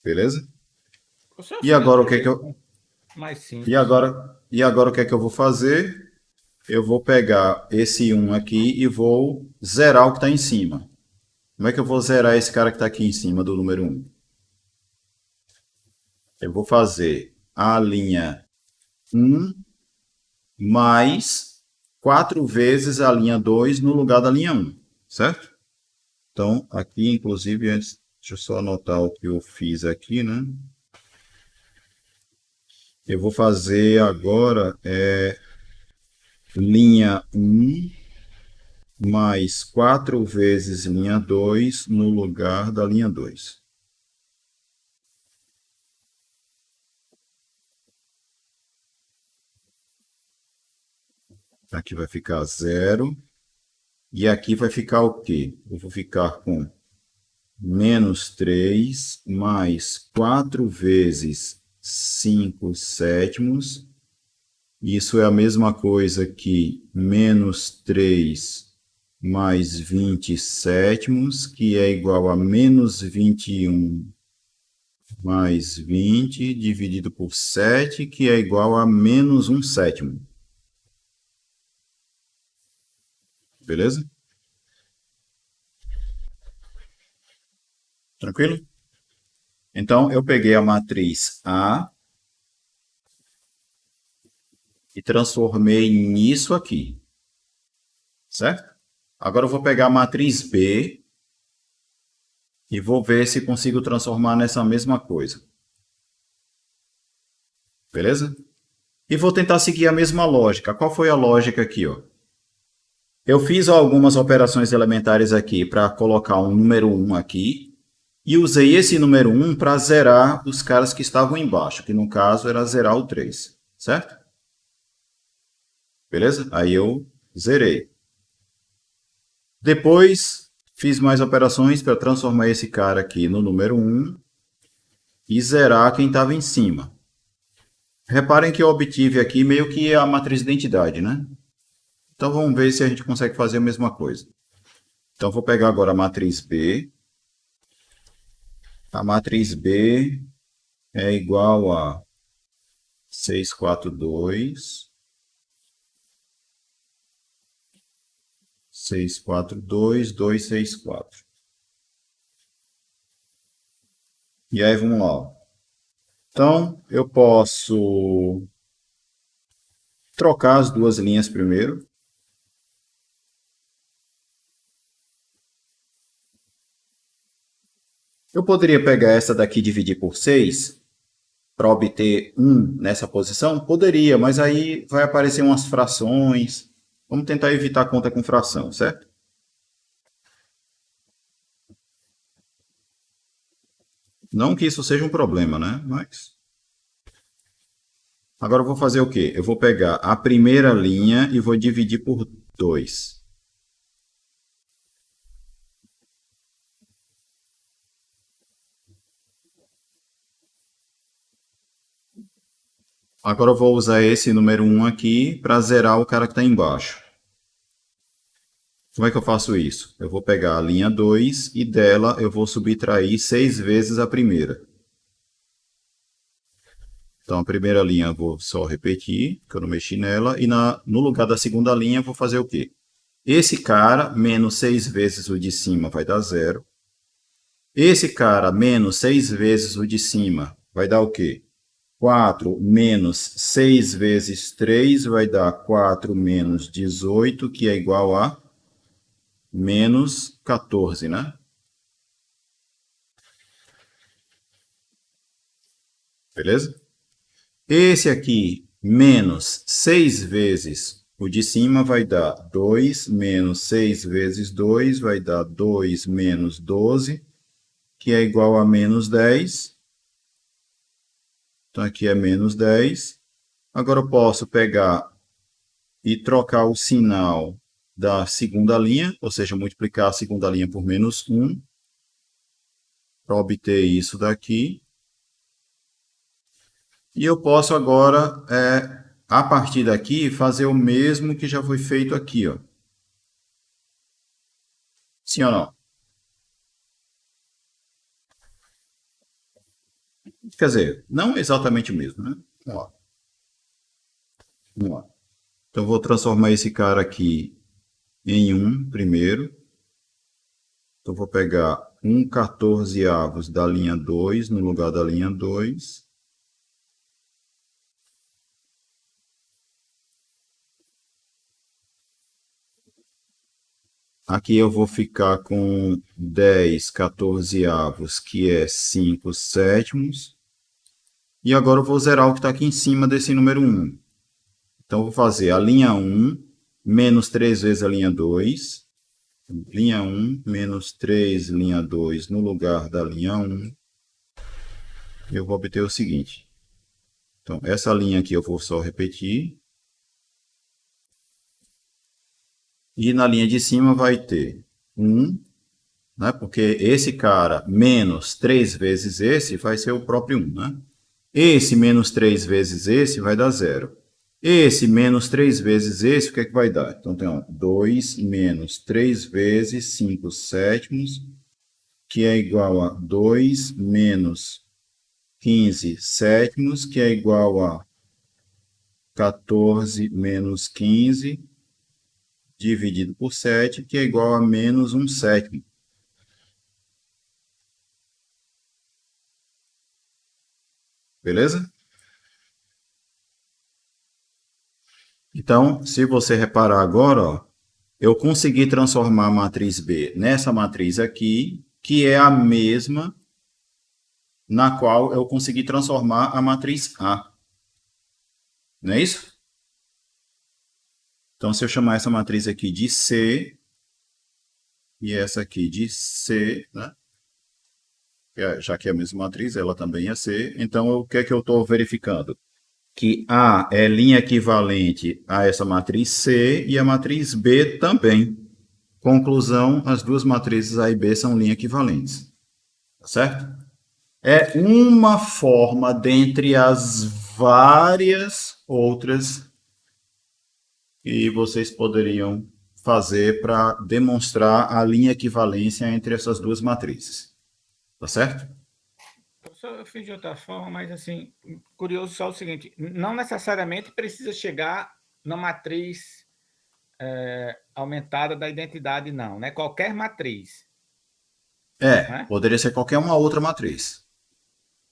Beleza? Você E fez agora do o que é que jeito eu mais e simples. agora o que é que eu vou fazer? Eu vou pegar esse 1 aqui e vou zerar o que está em cima. Como é que eu vou zerar esse cara que está aqui em cima do número 1? Eu vou fazer a linha 1 mais 4 vezes a linha 2 no lugar da linha 1, certo? Então, aqui, inclusive, antes, deixa eu só anotar o que eu fiz aqui, né? Eu vou fazer agora linha 1 mais 4 vezes linha 2 no lugar da linha 2. Aqui vai ficar 0. E aqui vai ficar o quê? Eu vou ficar com menos 3 mais 4 vezes 5 sétimos Isso é a mesma coisa que menos 3 mais 20 sétimos, que é igual a menos 21 mais 20 dividido por 7, que é igual a menos 1 sétimo. Beleza? Tranquilo? Então, eu peguei a matriz A e transformei nisso aqui. Certo? Agora eu vou pegar a matriz B e vou ver se consigo transformar nessa mesma coisa. Beleza? E vou tentar seguir a mesma lógica. Qual foi a lógica aqui, ó? Eu fiz algumas operações elementares aqui para colocar um número 1 aqui. E usei esse número 1 para zerar os caras que estavam embaixo, que no caso era zerar o 3, certo? Beleza? Aí eu zerei. Depois, fiz mais operações para transformar esse cara aqui no número 1 e zerar quem estava em cima. Reparem que eu obtive aqui meio que a matriz de identidade, né? Então vamos ver se a gente consegue fazer a mesma coisa. Então vou pegar agora a matriz B. A matriz B é igual a 642, 642, 264. E aí vamos lá. Então eu posso trocar as duas linhas primeiro. Eu poderia pegar essa daqui e dividir por 6 para obter 1 nessa posição? Poderia, mas aí vai aparecer umas frações. Vamos tentar evitar a conta com fração, certo? Não que isso seja um problema, né? Mas... Agora eu vou fazer o quê? Eu vou pegar a primeira linha e vou dividir por 2. Agora eu vou usar esse número 1 aqui para zerar o cara que está embaixo. Como é que eu faço isso? Eu vou pegar a linha 2 e dela eu vou subtrair 6 vezes a primeira. Então a primeira linha eu vou só repetir, que eu não mexi nela, e no lugar da segunda linha eu vou fazer o quê? Esse cara menos 6 vezes o de cima vai dar 0. Esse cara menos 6 vezes o de cima vai dar o quê? 4 menos 6 vezes 3 vai dar 4 menos 18, que é igual a menos 14, né? Beleza? Esse aqui, menos 6 vezes o de cima, vai dar 2 menos 6 vezes 2, vai dar 2 menos 12, que é igual a menos 10. Então, aqui é menos 10. Agora, eu posso pegar e trocar o sinal da segunda linha, ou seja, multiplicar a segunda linha por menos 1, para obter isso daqui. E eu posso agora, a partir daqui, fazer o mesmo que já foi feito aqui, ó. Sim ou não? Quer dizer, não exatamente o mesmo, né? Vamos lá. Vamos lá. Então, eu vou transformar esse cara aqui em 1 primeiro. Então, eu vou pegar 1/14 da linha 2 no lugar da linha 2. Aqui eu vou ficar com 10/14, que é 5 sétimos. E agora eu vou zerar o que está aqui em cima desse número 1. Então, eu vou fazer a linha 1 menos 3 vezes a linha 2. Linha 1 menos 3, linha 2 no lugar da linha 1. Eu vou obter o seguinte. Então, essa linha aqui eu vou só repetir. E na linha de cima vai ter 1, né? Porque esse cara menos 3 vezes esse vai ser o próprio 1, né? Esse menos 3 vezes esse vai dar 0. Esse menos 3 vezes esse, o que é que vai dar? Então, tem 2 menos 3 vezes 5 sétimos, que é igual a 2 menos 15 sétimos, que é igual a 14 menos 15, dividido por 7, que é igual a menos 1 sétimo. Beleza? Então, se você reparar agora, ó, eu consegui transformar a matriz B nessa matriz aqui, que é a mesma na qual eu consegui transformar a matriz A. Não é isso? Então, se eu chamar essa matriz aqui de C e essa aqui de C, né? Já que é a mesma matriz, ela também é C. Então, o que é que eu estou verificando? Que A é linha equivalente a essa matriz C e a matriz B também. Conclusão, as duas matrizes A e B são linhas equivalentes. Tá certo? É uma forma dentre as várias outras que vocês poderiam fazer para demonstrar a linha equivalência entre essas duas matrizes. Tá certo? Eu fiz de outra forma, mas assim, curioso só o seguinte, não necessariamente precisa chegar na matriz aumentada da identidade, não, né? Qualquer matriz. Né? Poderia ser qualquer uma outra matriz.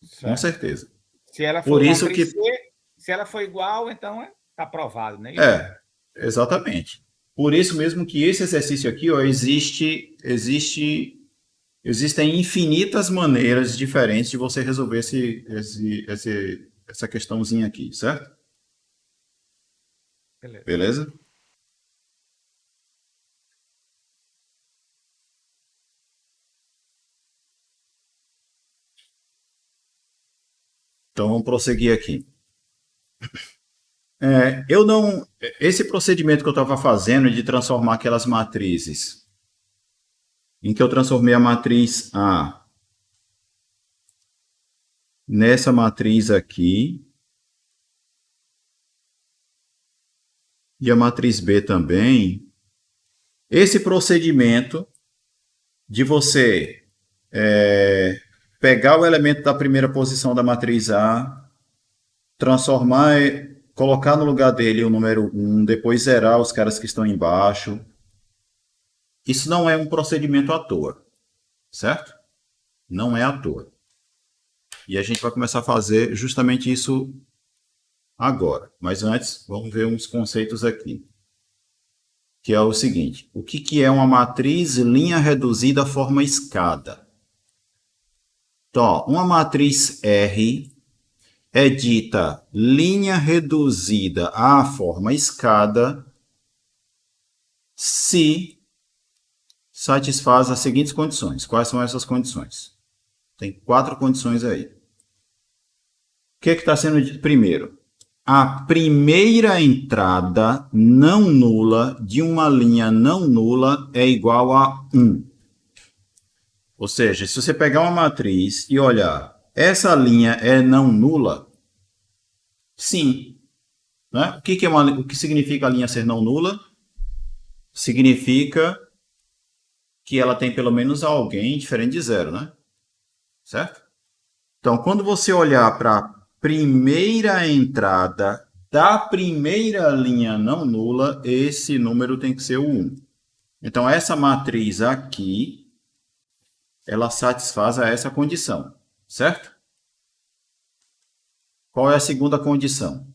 Certo. Com certeza. Se ela for Por isso matriz que... C, se ela for igual, então está aprovado, né? Exatamente. Por isso mesmo que esse exercício aqui, ó, existem infinitas maneiras diferentes de você resolver essa questãozinha aqui, certo? Beleza? Então, vamos prosseguir aqui. Esse procedimento que eu estava fazendo de transformar aquelas matrizes, em que eu transformei a matriz A nessa matriz aqui, e a matriz B também, esse procedimento de você pegar o elemento da primeira posição da matriz A, transformar, colocar no lugar dele o número 1, depois zerar os caras que estão embaixo. Isso não é um procedimento à toa, certo? Não é à toa. E a gente vai começar a fazer justamente isso agora. Mas antes, vamos ver uns conceitos aqui. Que é o seguinte, o que é uma matriz linha reduzida forma escada? Então, ó, uma matriz R é dita linha reduzida à forma escada se satisfaz as seguintes condições. Quais são essas condições? Tem 4 condições aí. O que está sendo dito primeiro? A primeira entrada não nula de uma linha não nula é igual a 1. Ou seja, se você pegar uma matriz e olhar, essa linha é não nula? Sim. Né? O que significa a linha ser não nula? Significa que ela tem pelo menos alguém diferente de zero, né? Certo? Então, quando você olhar para a primeira entrada da primeira linha não nula, esse número tem que ser o 1. Então, essa matriz aqui, ela satisfaz a essa condição, certo? Qual é a segunda condição?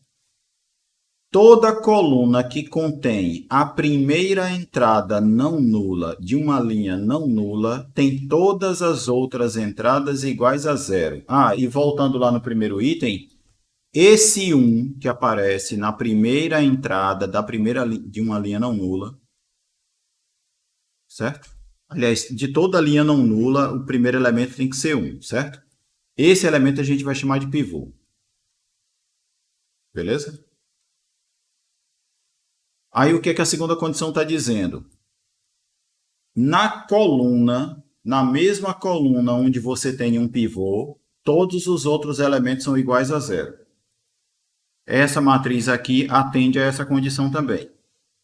Toda coluna que contém a primeira entrada não nula de uma linha não nula tem todas as outras entradas iguais a zero. E voltando lá no primeiro item, esse 1 que aparece na primeira entrada de uma linha não nula, certo? Aliás, de toda linha não nula, o primeiro elemento tem que ser 1, certo? Esse elemento a gente vai chamar de pivô. Beleza? Aí o que a segunda condição está dizendo? Na mesma coluna onde você tem um pivô, todos os outros elementos são iguais a zero. essa matriz aqui atende a essa condição também.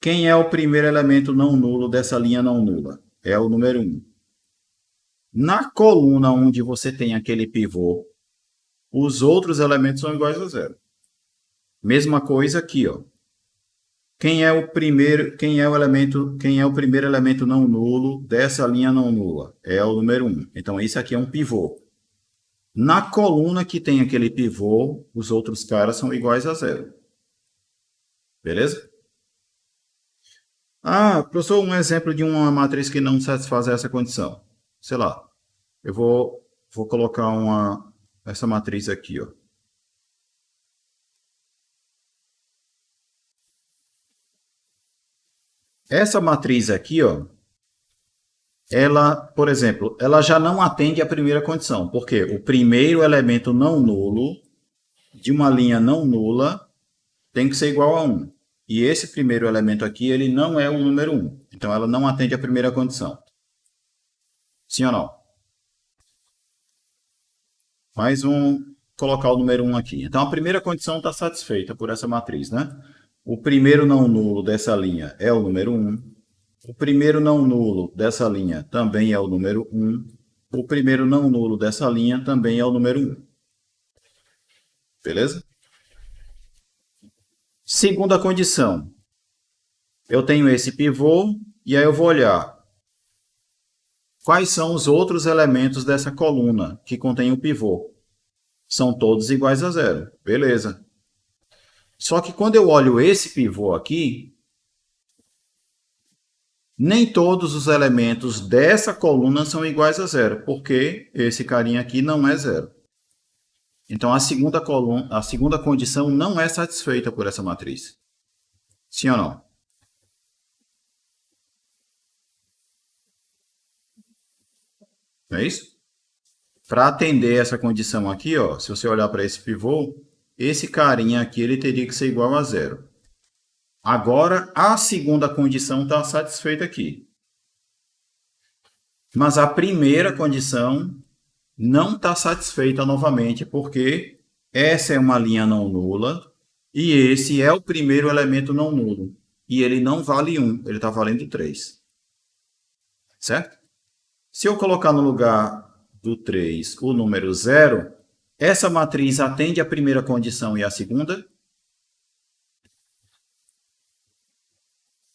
Quem é o primeiro elemento não nulo dessa linha não nula? É o número 1. Na coluna onde você tem aquele pivô, os outros elementos são iguais a zero. Mesma coisa aqui, ó. Quem é o primeiro elemento não nulo dessa linha não nula? É o número 1. Então, esse aqui é um pivô. Na coluna que tem aquele pivô, os outros caras são iguais a zero. Beleza? Ah, professor, um exemplo de uma matriz que não satisfaz essa condição. Sei lá, eu vou colocar essa matriz aqui, ó. Essa matriz aqui, ó, ela, por exemplo, ela já não atende à primeira condição, porque o primeiro elemento não nulo de uma linha não nula tem que ser igual a 1. E esse primeiro elemento aqui, ele não é o número 1. Então, ela não atende à primeira condição. Sim ou não? Colocar o número 1 aqui. Então, a primeira condição está satisfeita por essa matriz, né? O primeiro não nulo dessa linha é o número 1. O primeiro não nulo dessa linha também é o número 1. O primeiro não nulo dessa linha também é o número 1. Beleza? Segunda condição. Eu tenho esse pivô e aí eu vou olhar quais são os outros elementos dessa coluna que contém o pivô. São todos iguais a zero. Beleza. Só que quando eu olho esse pivô aqui, nem todos os elementos dessa coluna são iguais a zero, porque esse carinha aqui não é zero. Então, a segunda condição não é satisfeita por essa matriz. Sim ou não? Não é isso? Para atender essa condição aqui, ó, se você olhar para esse pivô, esse carinha aqui ele teria que ser igual a zero. Agora, a segunda condição está satisfeita aqui. Mas a primeira condição não está satisfeita novamente, porque essa é uma linha não nula e esse é o primeiro elemento não nulo. E ele não vale 1, ele está valendo 3. Certo? Se eu colocar no lugar do 3 o número 0, essa matriz atende a primeira condição e a segunda?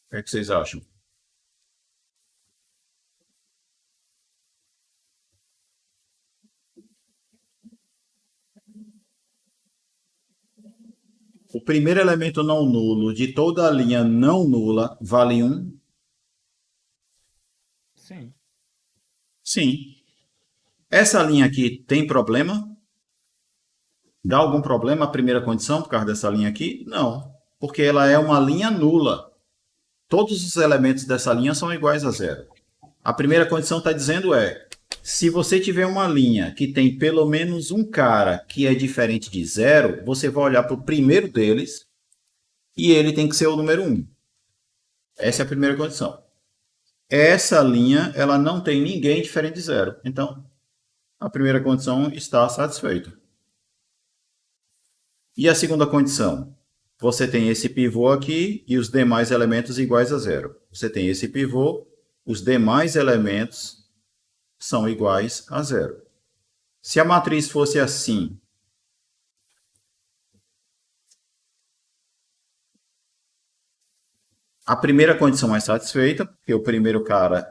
O que é que vocês acham? O primeiro elemento não nulo de toda a linha não nula vale 1? Sim. Sim. Essa linha aqui tem problema? Dá algum problema a primeira condição por causa dessa linha aqui? Não, porque ela é uma linha nula. Todos os elementos dessa linha são iguais a zero. A primeira condição está dizendo se você tiver uma linha que tem pelo menos um cara que é diferente de zero, você vai olhar para o primeiro deles e ele tem que ser o número 1. Essa é a primeira condição. Essa linha ela não tem ninguém diferente de zero. Então, a primeira condição está satisfeita. E a segunda condição? Você tem esse pivô aqui e os demais elementos iguais a zero. Você tem esse pivô, os demais elementos são iguais a zero. Se a matriz fosse assim, a primeira condição é satisfeita, porque o primeiro cara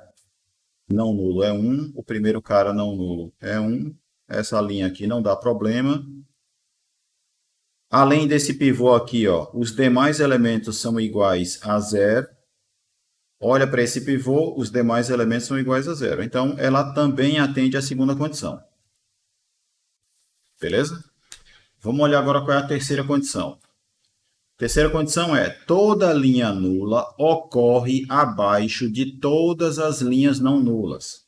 não nulo é 1, o primeiro cara não nulo é 1, essa linha aqui não dá problema. Além desse pivô aqui, ó, os demais elementos são iguais a zero. Olha para esse pivô, os demais elementos são iguais a zero. Então, ela também atende à segunda condição. Beleza? Vamos olhar agora qual é a terceira condição. Terceira condição é: toda linha nula ocorre abaixo de todas as linhas não nulas.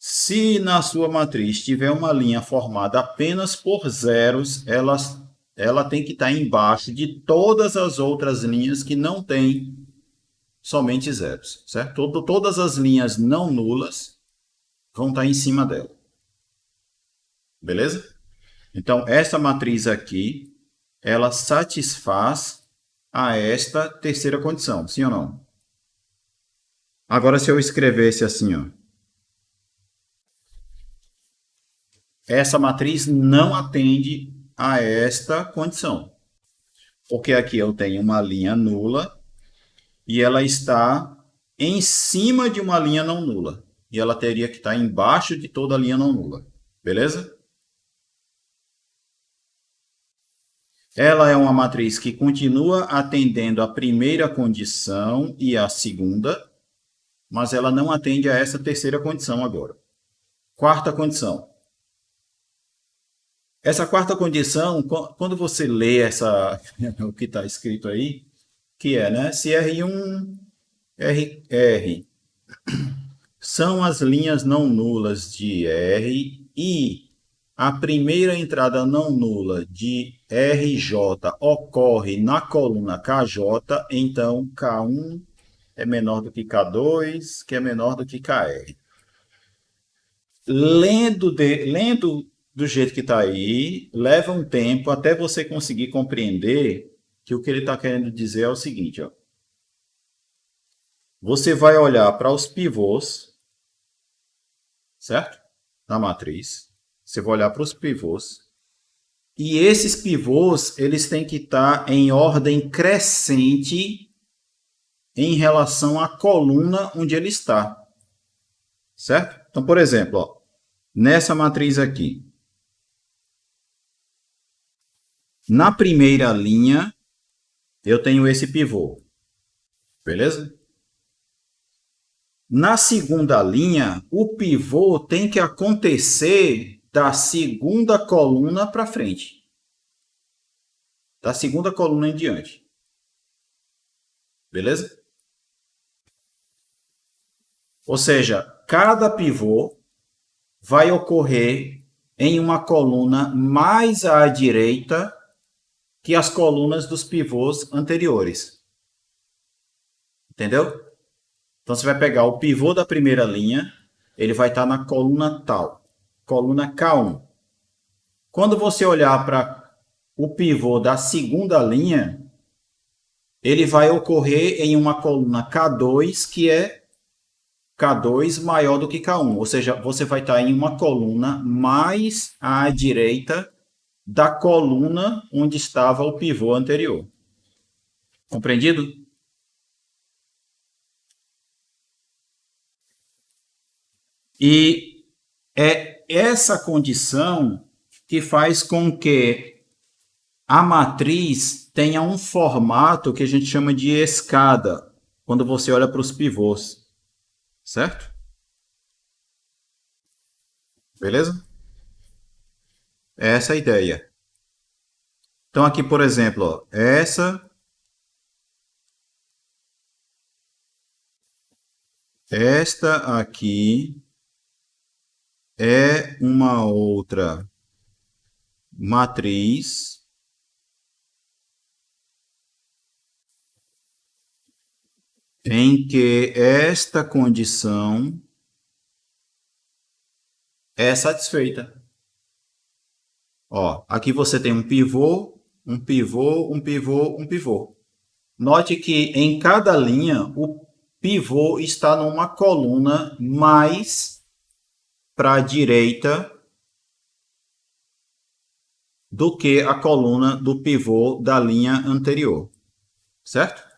Se na sua matriz tiver uma linha formada apenas por zeros, ela tem que estar embaixo de todas as outras linhas que não têm somente zeros, certo? Todas as linhas não nulas vão estar em cima dela. Beleza? Então, essa matriz aqui ela satisfaz a esta terceira condição, sim ou não? Agora, se eu escrevesse assim, ó, essa matriz não atende a esta condição, porque aqui eu tenho uma linha nula e ela está em cima de uma linha não nula. E ela teria que estar embaixo de toda a linha não nula. Beleza? Ela é uma matriz que continua atendendo a primeira condição e a segunda, mas ela não atende a essa terceira condição agora. Quarta condição. Essa quarta condição, quando você lê o que está escrito aí, que é, né? Se R1, RR são as linhas não nulas de R e a primeira entrada não nula de RJ ocorre na coluna KJ, então K1 é menor do que K2, que é menor do que KR. Lendo do jeito que está aí, leva um tempo até você conseguir compreender que o que ele está querendo dizer é o seguinte, ó. Você vai olhar para os pivôs, certo? Na matriz. Você vai olhar para os pivôs. E esses pivôs, eles têm que estar em ordem crescente em relação à coluna onde ele está. Certo? Então, por exemplo, ó, nessa matriz aqui, na primeira linha, eu tenho esse pivô. Beleza? Na segunda linha, o pivô tem que acontecer da segunda coluna para frente. Da segunda coluna em diante. Beleza? Ou seja, cada pivô vai ocorrer em uma coluna mais à direita que as colunas dos pivôs anteriores. Entendeu? Então, você vai pegar o pivô da primeira linha, ele vai estar na coluna tal, coluna K1. Quando você olhar para o pivô da segunda linha, ele vai ocorrer em uma coluna K2, que é K2 maior do que K1. Ou seja, você vai estar em uma coluna mais à direita da coluna onde estava o pivô anterior. Compreendido? E é essa condição que faz com que a matriz tenha um formato que a gente chama de escada, quando você olha para os pivôs. Certo? Beleza? Essa é a ideia. Então, aqui, por exemplo, ó, esta aqui é uma outra matriz em que esta condição é satisfeita. Ó, aqui você tem um pivô, um pivô, um pivô, um pivô. Note que em cada linha o pivô está numa coluna mais para a direita do que a coluna do pivô da linha anterior. Certo?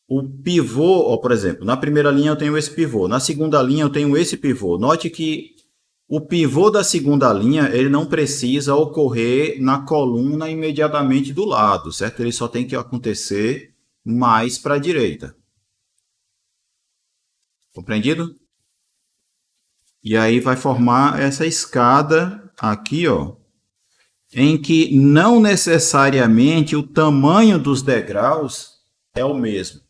O pivô, ó, por exemplo, na primeira linha eu tenho esse pivô, na segunda linha eu tenho esse pivô. Note que o pivô da segunda linha, ele não precisa ocorrer na coluna imediatamente do lado, certo? Ele só tem que acontecer mais para a direita. Compreendido? E aí vai formar essa escada aqui, ó, em que não necessariamente o tamanho dos degraus é o mesmo.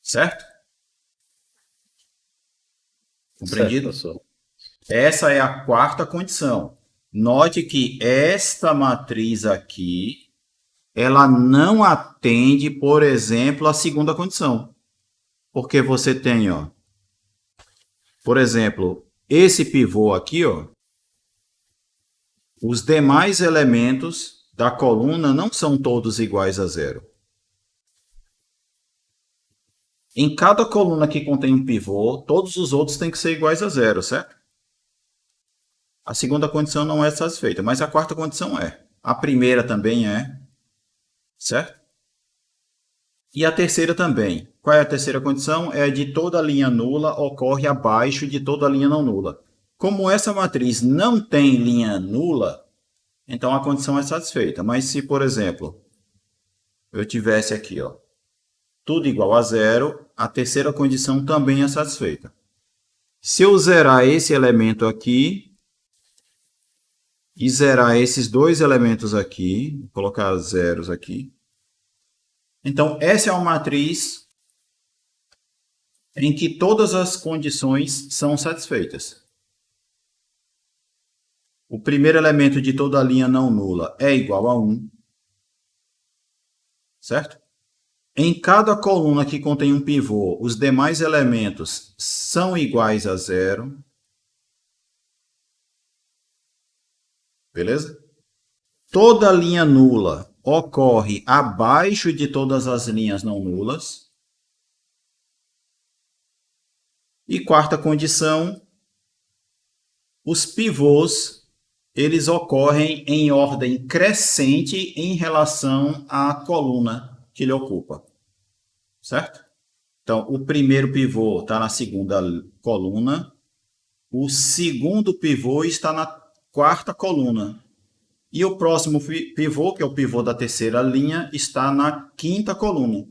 Certo? Compreendido? Certo, Essa é a quarta condição. Note que esta matriz aqui, ela não atende, por exemplo, a segunda condição. Porque você tem, ó, por exemplo, esse pivô aqui, ó, os demais elementos da coluna não são todos iguais a zero. Em cada coluna que contém um pivô, todos os outros têm que ser iguais a zero, certo? A segunda condição não é satisfeita, mas a quarta condição é. A primeira também é, certo? E a terceira também. Qual é a terceira condição? É de toda linha nula ocorre abaixo de toda linha não nula. Como essa matriz não tem linha nula, então a condição é satisfeita. Mas se, por exemplo, eu tivesse aqui, ó, tudo igual a zero, a terceira condição também é satisfeita. Se eu zerar esse elemento aqui e zerar esses dois elementos aqui, vou colocar zeros aqui, então essa é uma matriz em que todas as condições são satisfeitas. O primeiro elemento de toda a linha não nula é igual a 1, certo? Em cada coluna que contém um pivô, os demais elementos são iguais a zero. Beleza? Toda linha nula ocorre abaixo de todas as linhas não nulas. E quarta condição, os pivôs, eles ocorrem em ordem crescente em relação à coluna que ele ocupa. Certo? Então, o primeiro pivô está na segunda coluna, o segundo pivô está na quarta coluna. E o próximo pivô, que é o pivô da terceira linha, está na quinta coluna.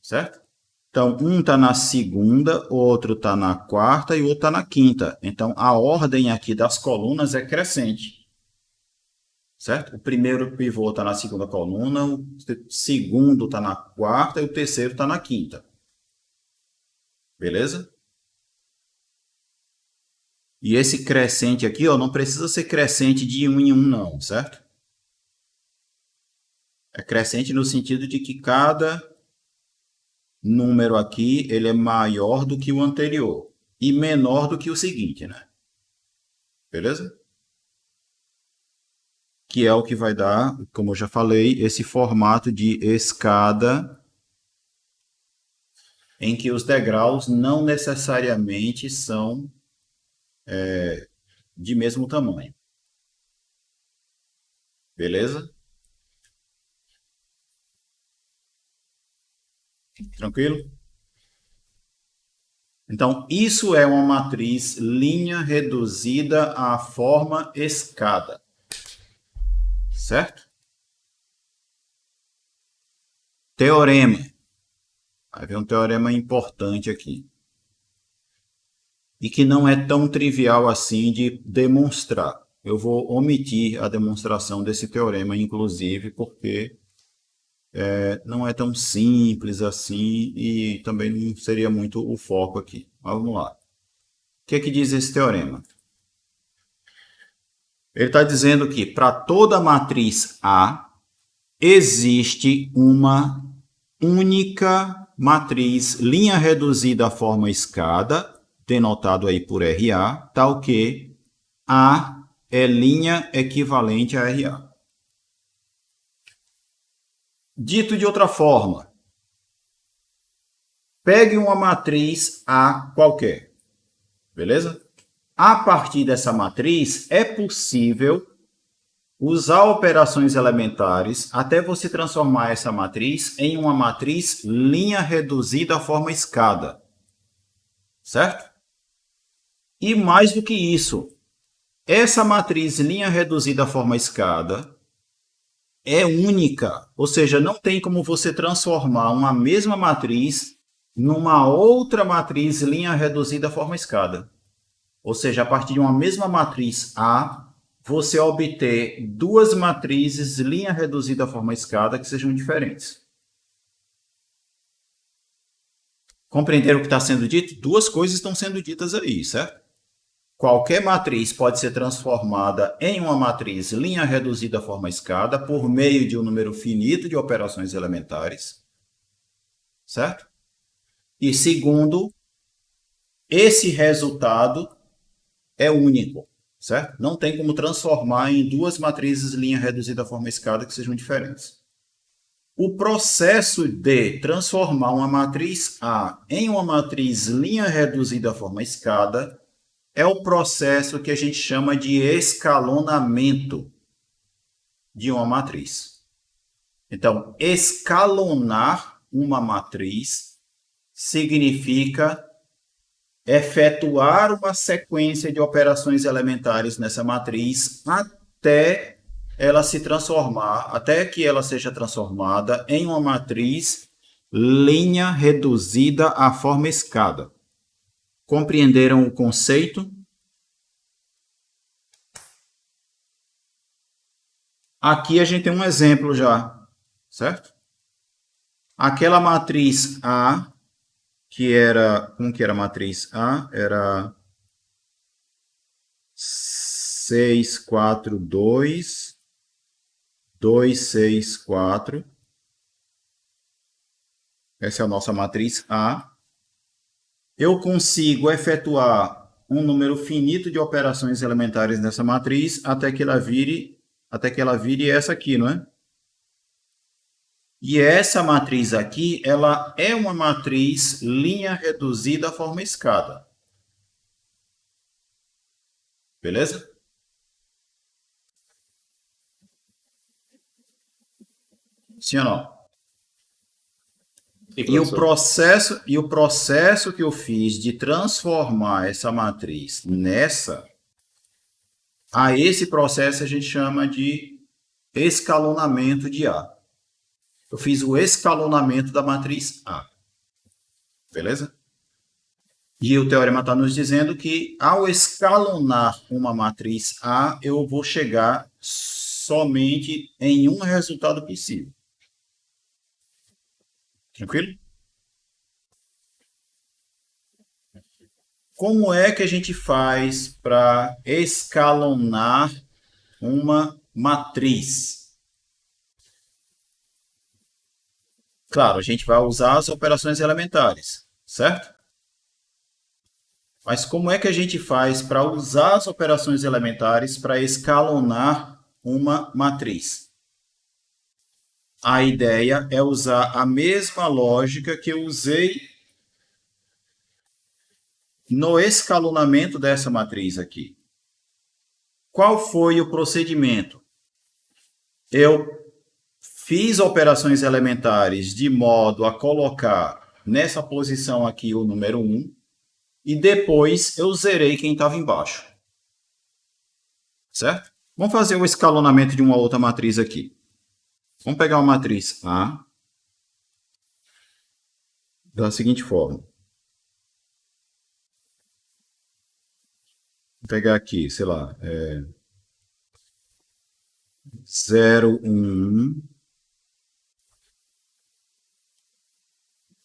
Certo? Então, um está na segunda, outro está na quarta e o outro está na quinta. Então, a ordem aqui das colunas é crescente. Certo? O primeiro pivô está na segunda coluna, o segundo está na quarta e o terceiro está na quinta. Beleza? E esse crescente aqui, ó, não precisa ser crescente de 1 em 1, não, certo? É crescente no sentido de que cada número aqui ele é maior do que o anterior e menor do que o seguinte, né? Beleza? Que é o que vai dar, como eu já falei, esse formato de escada em que os degraus não necessariamente são de mesmo tamanho. Beleza? Tranquilo? Então, isso é uma matriz linha reduzida à forma escada. Certo? Teorema. Vai ver um teorema importante aqui. E que não é tão trivial assim de demonstrar. Eu vou omitir a demonstração desse teorema, inclusive, porque não é tão simples assim e também não seria muito o foco aqui. Mas vamos lá. O que é que diz esse teorema? Ele está dizendo que para toda matriz A existe uma única matriz linha reduzida à forma escada, denotado aí por RA, tal que A é linha equivalente a RA. Dito de outra forma, pegue uma matriz A qualquer, beleza? A partir dessa matriz, é possível usar operações elementares até você transformar essa matriz em uma matriz linha reduzida à forma escada. Certo? E mais do que isso, essa matriz linha reduzida à forma escada é única, ou seja, não tem como você transformar uma mesma matriz numa outra matriz linha reduzida à forma escada. Ou seja, a partir de uma mesma matriz A, você obter duas matrizes linha reduzida à forma escada que sejam diferentes. Compreenderam o que está sendo dito? Duas coisas estão sendo ditas aí, certo? Qualquer matriz pode ser transformada em uma matriz linha reduzida à forma escada por meio de um número finito de operações elementares, certo? E segundo, esse resultado é único, certo? Não tem como transformar em duas matrizes linha reduzida à forma escada que sejam diferentes. O processo de transformar uma matriz A em uma matriz linha reduzida à forma escada é o processo que a gente chama de escalonamento de uma matriz. Então, escalonar uma matriz significa efetuar uma sequência de operações elementares nessa matriz até ela se transformar, até que ela seja transformada em uma matriz linha reduzida à forma escada. Compreenderam o conceito? Aqui a gente tem um exemplo já, certo? Aquela matriz A, que era, como que era a matriz A? Era 6, 4, 2, 2, 6, 4. Essa é a nossa matriz A. Eu consigo efetuar um número finito de operações elementares nessa matriz até que ela vire essa aqui, não é? E essa matriz aqui, ela é uma matriz linha reduzida à forma escada. Beleza? Sim ou não? Sim, E o professor. processo que eu fiz de transformar essa matriz nessa, a esse processo a gente chama de escalonamento de A. Eu fiz o escalonamento da matriz A. Beleza? E o teorema está nos dizendo que ao escalonar uma matriz A, eu vou chegar somente em um resultado possível. Tranquilo? Como é que a gente faz para escalonar uma matriz? Claro, a gente vai usar as operações elementares, certo? Mas como é que a gente faz para usar as operações elementares para escalonar uma matriz? A ideia é usar a mesma lógica que eu usei no escalonamento dessa matriz aqui. Qual foi o procedimento? Eu fiz operações elementares de modo a colocar nessa posição aqui o número 1 e depois eu zerei quem estava embaixo. Certo? Vamos fazer o escalonamento de uma outra matriz aqui. Vamos pegar uma matriz A da seguinte forma. Vou pegar aqui, sei lá, 0, 1,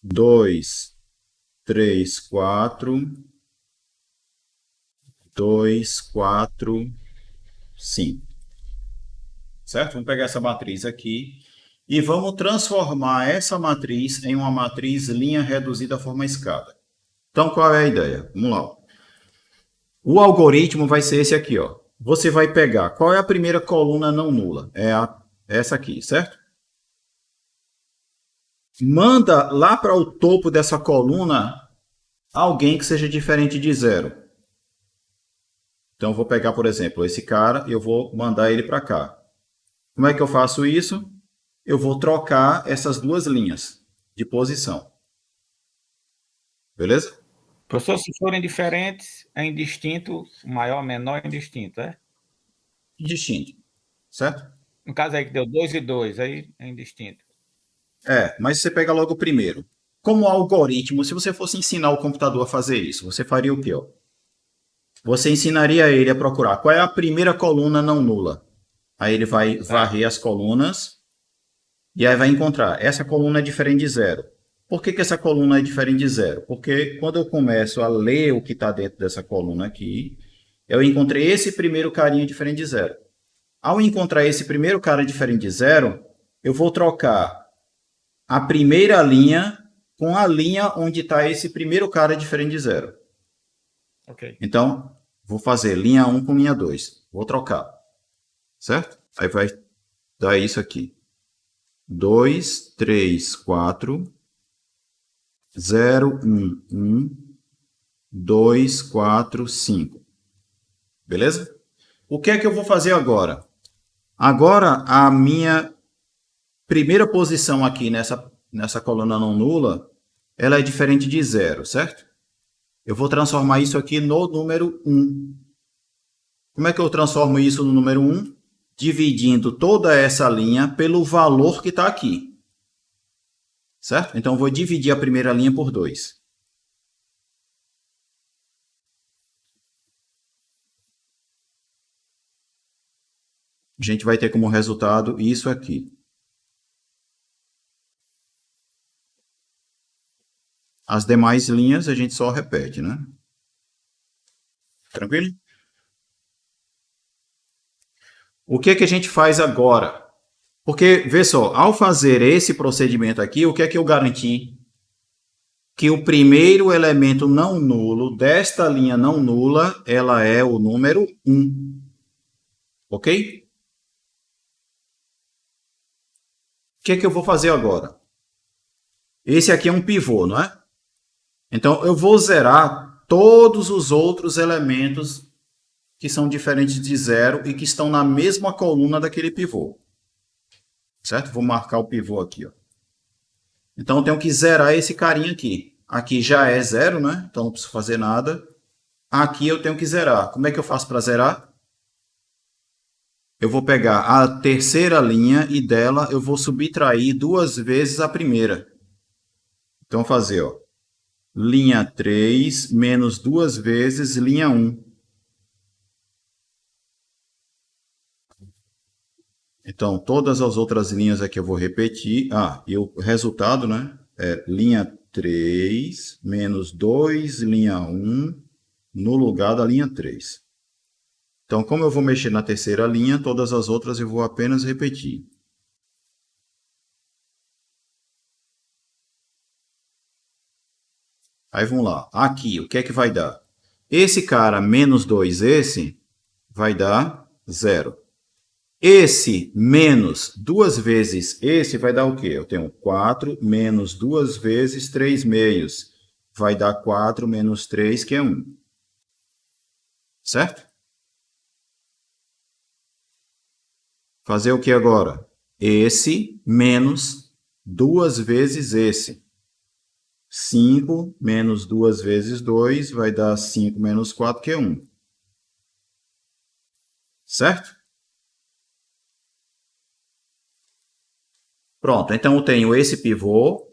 2, 3, 4, 2, 4, 5. Certo? Vamos pegar essa matriz aqui e vamos transformar essa matriz em uma matriz linha reduzida à forma escada. Então, qual é a ideia? Vamos lá. O algoritmo vai ser esse aqui, ó. Você vai pegar, qual é a primeira coluna não nula? É essa aqui, certo? Manda lá para o topo dessa coluna alguém que seja diferente de 0. Então, eu vou pegar, por exemplo, esse cara e eu vou mandar ele para cá. Como é que eu faço isso? Eu vou trocar essas duas linhas de posição. Beleza? Professor, se forem diferentes, é indistinto, maior, menor, indistinto, é? Distinto, certo? No caso aí que deu 2 e 2, aí é indistinto. Mas você pega logo o primeiro. Como algoritmo, se você fosse ensinar o computador a fazer isso, você faria o quê? Ó? Você ensinaria ele a procurar qual é a primeira coluna não nula. Aí ele vai varrer as colunas e aí vai encontrar. Essa coluna é diferente de 0. Por que essa coluna é diferente de 0? Porque quando eu começo a ler o que está dentro dessa coluna aqui, eu encontrei esse primeiro carinha diferente de 0. Ao encontrar esse primeiro cara diferente de 0, eu vou trocar a primeira linha com a linha onde está esse primeiro cara diferente de 0. Ok. Então, Vou fazer linha 1 com linha 2. Vou trocar. Certo? Aí vai dar isso aqui. 2, 3, 4, 0, 1, 1, 2, 4, 5. Beleza? O que é que eu vou fazer agora? Agora, a minha primeira posição aqui nessa coluna não nula, ela é diferente de 0, certo? Eu vou transformar isso aqui no número 1. Como é que eu transformo isso no número 1? Dividindo toda essa linha pelo valor que está aqui. Certo? Então, eu vou dividir a primeira linha por 2. A gente vai ter como resultado isso aqui. As demais linhas a gente só repete, né? Tranquilo? O que é que a gente faz agora? Porque, vê só, ao fazer esse procedimento aqui, o que é que eu garanti? Que o primeiro elemento não nulo desta linha não nula, ela é o número 1. Ok? O que é que eu vou fazer agora? Esse aqui é um pivô, não é? Então, eu vou zerar todos os outros elementos que são diferentes de 0 e que estão na mesma coluna daquele pivô. Certo? Vou marcar o pivô aqui. Ó. Então, eu tenho que zerar esse carinha aqui. Aqui já é 0, né? Então, não preciso fazer nada. Aqui eu tenho que zerar. Como é que eu faço para zerar? Eu vou pegar a terceira linha e dela eu vou subtrair 2 vezes a primeira. Então, vou fazer, ó. Linha 3 menos 2 vezes linha 1. Então, todas as outras linhas aqui eu vou repetir. E o resultado, né? É linha 3 menos 2, linha 1, no lugar da linha 3. Então, como eu vou mexer na terceira linha, todas as outras eu vou apenas repetir. Aí vamos lá. Aqui, o que é que vai dar? Esse cara menos 2, esse, vai dar 0. Esse menos 2 vezes esse vai dar o quê? Eu tenho 4 menos 2 vezes 3 meios. Vai dar 4 menos 3, que é 1. Certo? Fazer o que agora? Esse menos 2 vezes esse. 5 menos 2 vezes 2 vai dar 5 menos 4, que é 1. Certo? Pronto, então eu tenho esse pivô.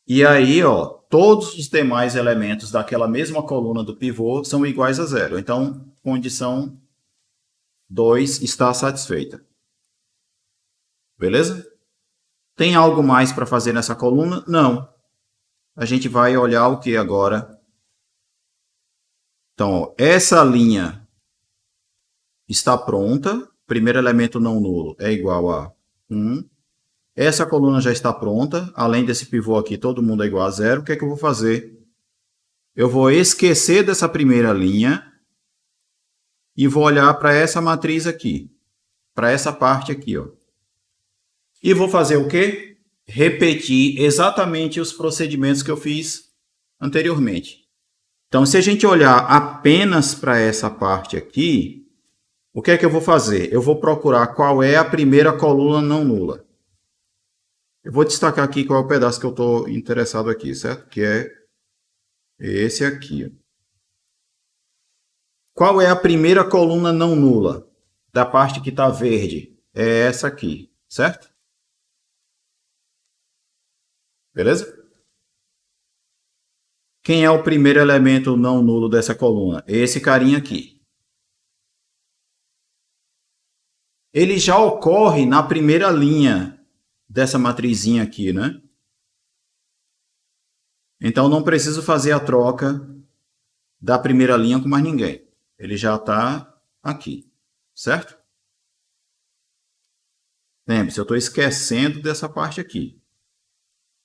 E aí, ó, todos os demais elementos daquela mesma coluna do pivô são iguais a 0. Então, condição 2 está satisfeita. Beleza? Tem algo mais para fazer nessa coluna? Não. A gente vai olhar o que agora? Então, ó, essa linha está pronta. Primeiro elemento não nulo é igual a 1. Essa coluna já está pronta. Além desse pivô aqui, todo mundo é igual a 0. O que é que eu vou fazer? Eu vou esquecer dessa primeira linha e vou olhar para essa matriz aqui. Para essa parte aqui, ó. E vou fazer o quê? Repetir exatamente os procedimentos que eu fiz anteriormente. Então, se a gente olhar apenas para essa parte aqui, o que é que eu vou fazer? Eu vou procurar qual é a primeira coluna não nula. Eu vou destacar aqui qual é o pedaço que eu estou interessado aqui, certo? Que é esse aqui. Qual é a primeira coluna não nula da parte que está verde? É essa aqui, certo? Beleza? Quem é o primeiro elemento não nulo dessa coluna? Esse carinha aqui. Ele já ocorre na primeira linha dessa matrizinha aqui, né? Então, não preciso fazer a troca da primeira linha com mais ninguém. Ele já está aqui, certo? Lembre-se, eu estou esquecendo dessa parte aqui.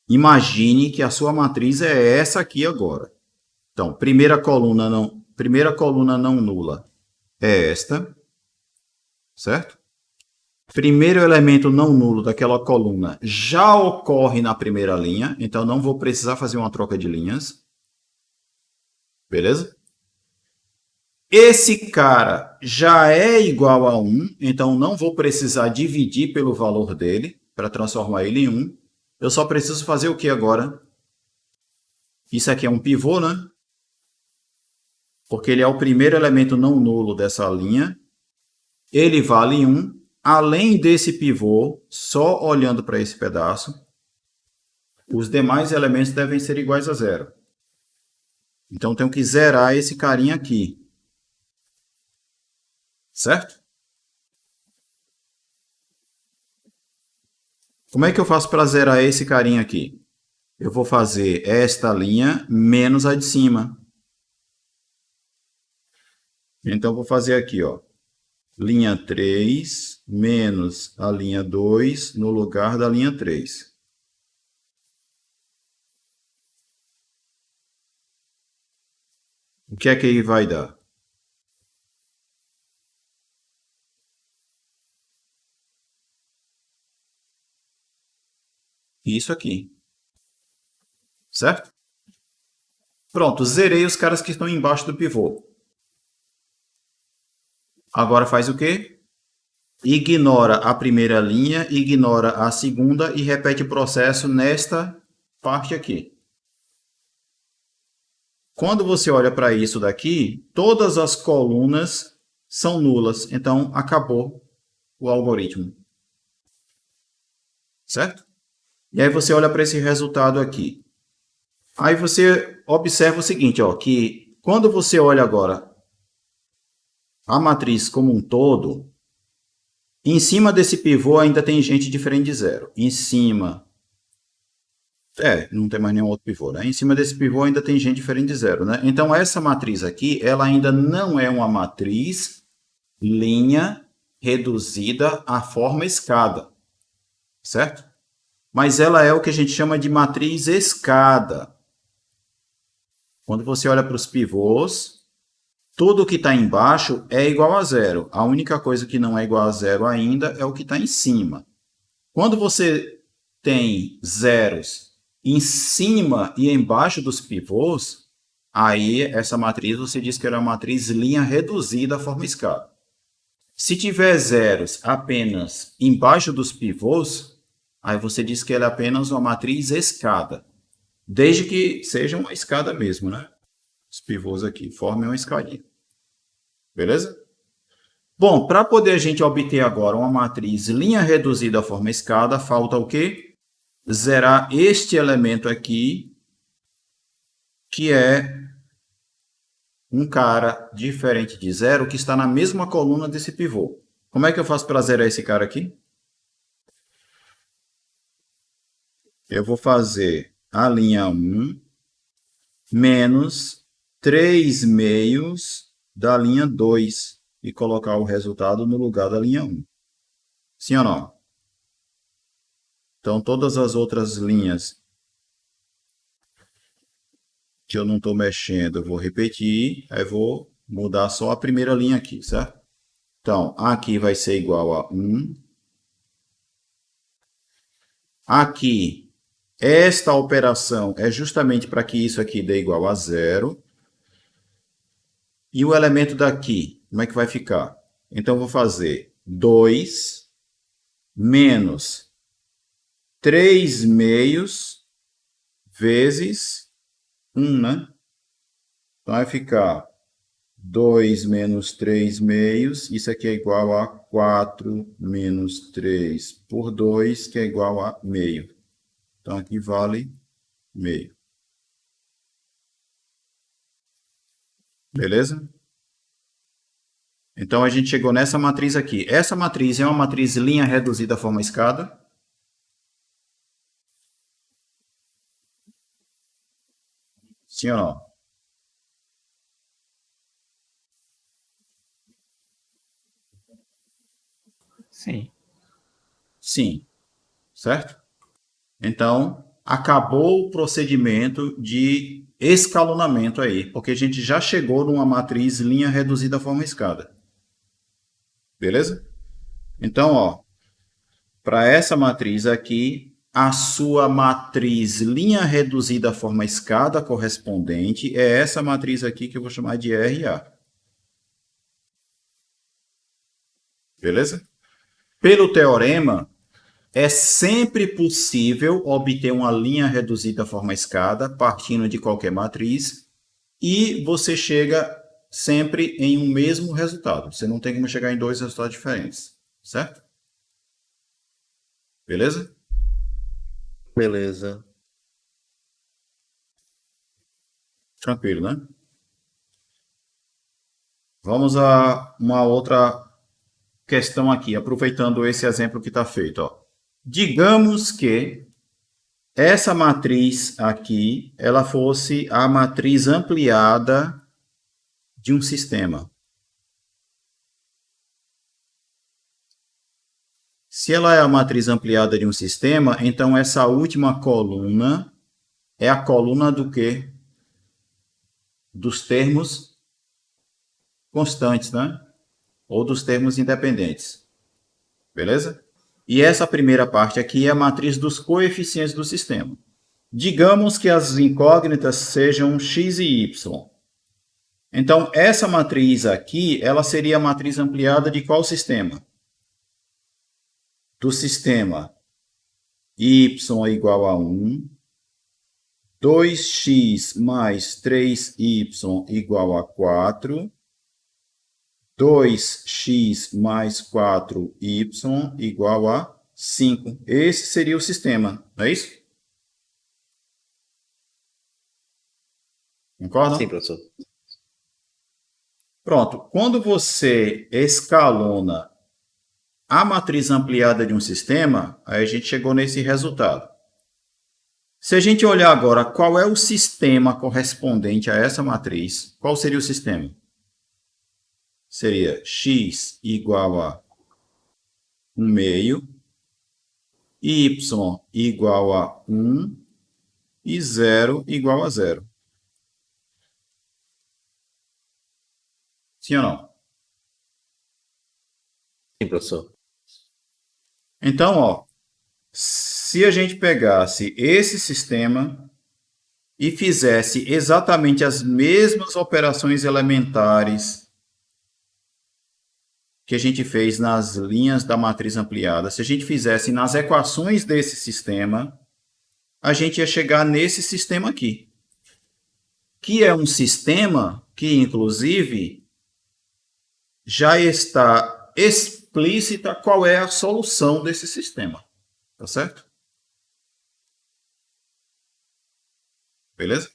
Imagine que a sua matriz é essa aqui agora. Então, primeira primeira coluna não nula é esta, certo? Primeiro elemento não nulo daquela coluna já ocorre na primeira linha, então não vou precisar fazer uma troca de linhas. Beleza? Esse cara já é igual a 1, então não vou precisar dividir pelo valor dele para transformar ele em 1. Eu só preciso fazer o que agora? Isso aqui é um pivô, né? Porque ele é o primeiro elemento não nulo dessa linha. Ele vale 1. Além desse pivô, só olhando para esse pedaço, os demais elementos devem ser iguais a 0. Então, tenho que zerar esse carinha aqui. Certo? Como é que eu faço para zerar esse carinha aqui? Eu vou fazer esta linha menos a de cima. Então, vou fazer aqui, ó, linha 3 menos a linha 2 no lugar da linha 3. O que é que aí vai dar? Isso aqui. Certo? Pronto, zerei os caras que estão embaixo do pivô. Agora faz o quê? Ignora a primeira linha, ignora a segunda e repete o processo nesta parte aqui. Quando você olha para isso daqui, todas as colunas são nulas. Então, acabou o algoritmo. Certo? E aí você olha para esse resultado aqui. Aí você observa o seguinte, ó, que quando você olha agora a matriz como um todo, em cima desse pivô ainda tem gente diferente de 0. Em cima... não tem mais nenhum outro pivô, né? Em cima desse pivô ainda tem gente diferente de 0, né? Então, essa matriz aqui, ela ainda não é uma matriz linha reduzida à forma escada, certo? Mas ela é o que a gente chama de matriz escada. Quando você olha para os pivôs, tudo que está embaixo é igual a 0. A única coisa que não é igual a 0 ainda é o que está em cima. Quando você tem zeros em cima e embaixo dos pivôs, aí essa matriz você diz que era uma matriz linha reduzida à forma escada. Se tiver zeros apenas embaixo dos pivôs, aí você diz que ela é apenas uma matriz escada. Desde que seja uma escada mesmo, né? Os pivôs aqui formem uma escadinha. Beleza? Bom, para poder a gente obter agora uma matriz linha reduzida à forma escada, falta o quê? Zerar este elemento aqui, que é um cara diferente de 0, que está na mesma coluna desse pivô. Como é que eu faço para zerar esse cara aqui? Eu vou fazer a linha 1 menos 3 meios da linha 2 e colocar o resultado no lugar da linha 1. Sim ou não? Então, todas as outras linhas que eu não estou mexendo, eu vou repetir, aí vou mudar só a primeira linha aqui, certo? Então, aqui vai ser igual a 1. Aqui, esta operação é justamente para que isso aqui dê igual a 0. E o elemento daqui, como é que vai ficar? Então, eu vou fazer 2 menos 3 meios vezes 1, né? Então, vai ficar 2 menos 3 meios, isso aqui é igual a 4 menos 3 por 2, que é igual a meio. Então, aqui vale meio. Beleza? Então, a gente chegou nessa matriz aqui. Essa matriz é uma matriz linha reduzida à forma escada. Sim ou não? Sim. Sim. Certo? Então, acabou o procedimento de escalonamento aí, porque a gente já chegou numa matriz linha reduzida forma escada. Beleza? Então, ó, para essa matriz aqui, a sua matriz linha reduzida forma escada correspondente é essa matriz aqui que eu vou chamar de RA. Beleza? Pelo teorema, é sempre possível obter uma linha reduzida forma escada partindo de qualquer matriz e você chega sempre em um mesmo resultado. Você não tem como chegar em dois resultados diferentes, certo? Beleza? Beleza. Tranquilo, né? Vamos a uma outra questão aqui, aproveitando esse exemplo que está feito. Ó. Digamos que essa matriz aqui, ela fosse a matriz ampliada de um sistema. Se ela é a matriz ampliada de um sistema, então essa última coluna é a coluna do quê? Dos termos constantes, né? Ou dos termos independentes. Beleza? E essa primeira parte aqui é a matriz dos coeficientes do sistema. Digamos que as incógnitas sejam x e y. Então, essa matriz aqui, ela seria a matriz ampliada de qual sistema? Do sistema y igual a 1, 2x mais 3y igual a 4, 2x mais 4y igual a 5. Esse seria o sistema, não é isso? Concorda? Sim, professor. Pronto. Quando você escalona a matriz ampliada de um sistema, aí a gente chegou nesse resultado. Se a gente olhar agora qual é o sistema correspondente a essa matriz, qual seria o sistema? Seria x igual a 1 meio, y igual a 1 e 0 igual a 0. Sim ou não? Sim, professor. Então, ó, se a gente pegasse esse sistema e fizesse exatamente as mesmas operações elementares que a gente fez nas linhas da matriz ampliada, se a gente fizesse nas equações desse sistema, a gente ia chegar nesse sistema aqui, que é um sistema que, inclusive, já está explícita qual é a solução desse sistema. Tá certo? Beleza?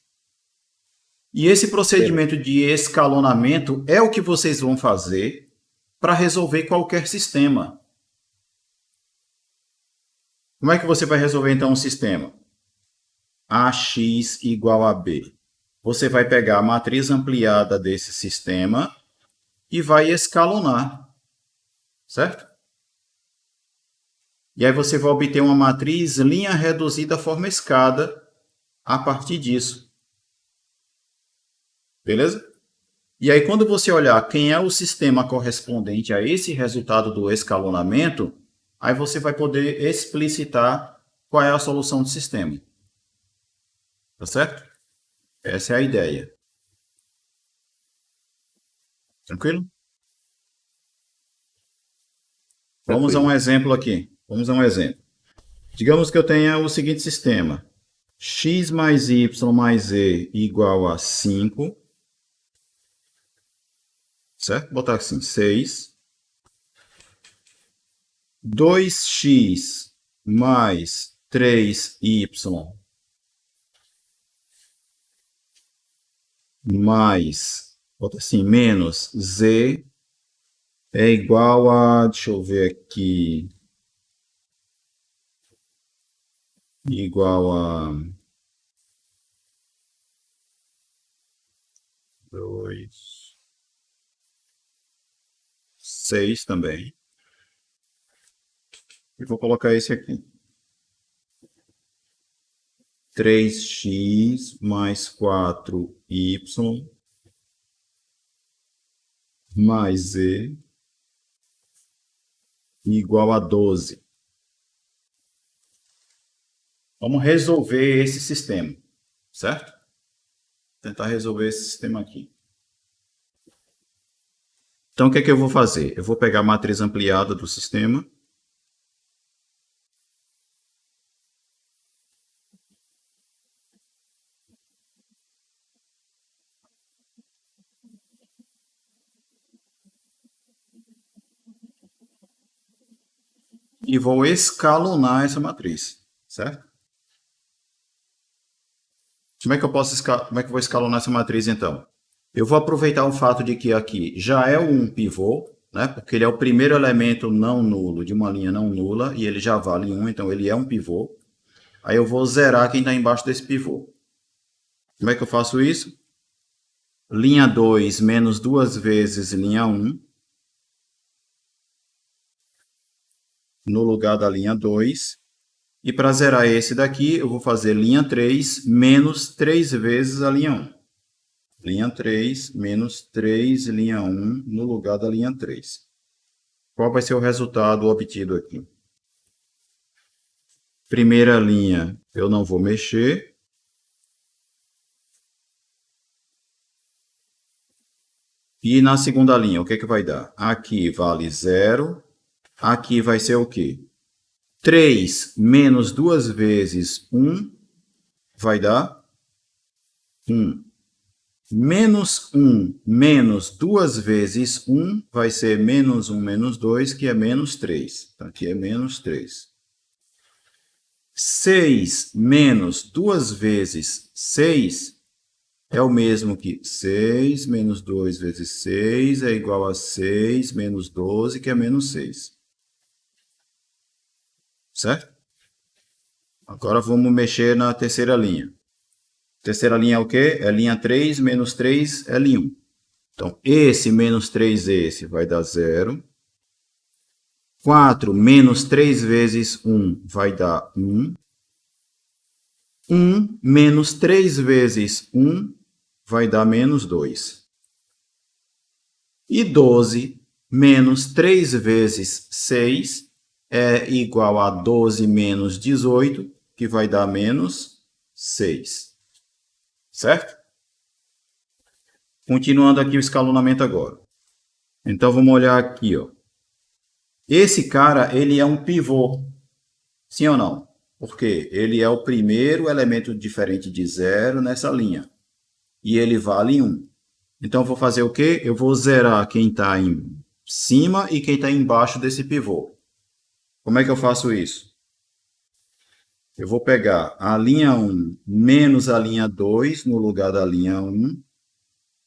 E esse procedimento de escalonamento é o que vocês vão fazer para resolver qualquer sistema. Como é que você vai resolver, então, um sistema? AX igual a B. Você vai pegar a matriz ampliada desse sistema e vai escalonar. Certo? E aí você vai obter uma matriz linha reduzida forma escada a partir disso. Beleza? E aí quando você olhar quem é o sistema correspondente a esse resultado do escalonamento, aí você vai poder explicitar qual é a solução do sistema. Tá certo? Essa é a ideia. Tranquilo? Vamos a um exemplo aqui. Vamos a um exemplo. Digamos que eu tenha o seguinte sistema. X mais y mais z igual a 5. Certo? Vou botar assim, 6. 2x mais 3y mais, bota assim, menos z é igual a, deixa eu ver aqui, igual a 2, 6 também. E vou colocar esse aqui. 3x mais 4y mais z igual a 12. Vamos resolver esse sistema, certo? Tentar resolver esse sistema aqui. Então, o que é que eu vou fazer? Eu vou pegar a matriz ampliada do sistema. E vou escalonar essa matriz, certo? Como é que eu vou escalonar essa matriz, então? Eu vou aproveitar o fato de que aqui já é um pivô, né? Porque ele é o primeiro elemento não nulo de uma linha não nula, e ele já vale 1, então ele é um pivô. Aí eu vou zerar quem está embaixo desse pivô. Como é que eu faço isso? Linha 2 menos 2 vezes linha 1, no lugar da linha 2. E para zerar esse daqui, eu vou fazer linha 3 menos 3 vezes a linha 1. Linha 3 menos 3, linha 1, no lugar da linha 3. Qual vai ser o resultado obtido aqui? Primeira linha, eu não vou mexer. E na segunda linha, o que é que vai dar? Aqui vale 0. Aqui vai ser o quê? 3 menos 2 vezes 1 vai dar 1. Menos 1 menos 2 vezes 1 vai ser menos 1 menos 2, que é menos 3. Então, aqui é menos 3. 6 menos 2 vezes 6 é o mesmo que 6 menos 2 vezes 6 é igual a 6 menos 12, que é menos 6. Certo? Agora vamos mexer na terceira linha. Terceira linha é o quê? É linha 3 menos 3, L1. Então, esse menos 3, esse vai dar 0. 4 menos 3 vezes 1 vai dar 1. 1 menos 3 vezes 1 vai dar menos 2. E 12 menos 3 vezes 6 é igual a 12 menos 18, que vai dar menos 6. Certo? Continuando aqui o escalonamento agora. Então, vamos olhar aqui, ó. Esse cara, ele é um pivô. Sim ou não? Porque ele é o primeiro elemento diferente de 0 nessa linha. E ele vale 1. Então, eu vou fazer o quê? Eu vou zerar quem está em cima e quem está embaixo desse pivô. Como é que eu faço isso? Eu vou pegar a linha 1 menos a linha 2 no lugar da linha 1.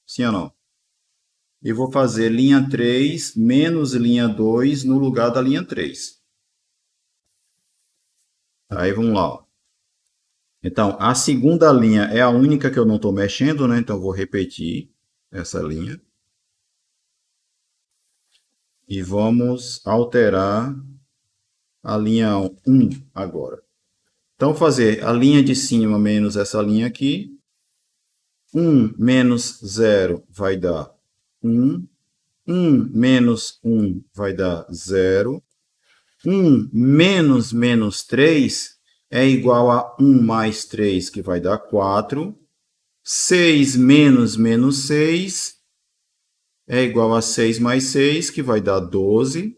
Sim ou não? E vou fazer linha 3 menos linha 2 no lugar da linha 3. Aí vamos lá. Então, a segunda linha é a única que eu não estou mexendo, né? Então, eu vou repetir essa linha. E vamos alterar a linha 1 agora. Então, fazer a linha de cima menos essa linha aqui. 1 menos 0 vai dar 1. 1 menos 1 vai dar 0. 1 menos menos 3 é igual a 1 mais 3, que vai dar 4. 6 menos menos 6 é igual a 6 mais 6, que vai dar 12.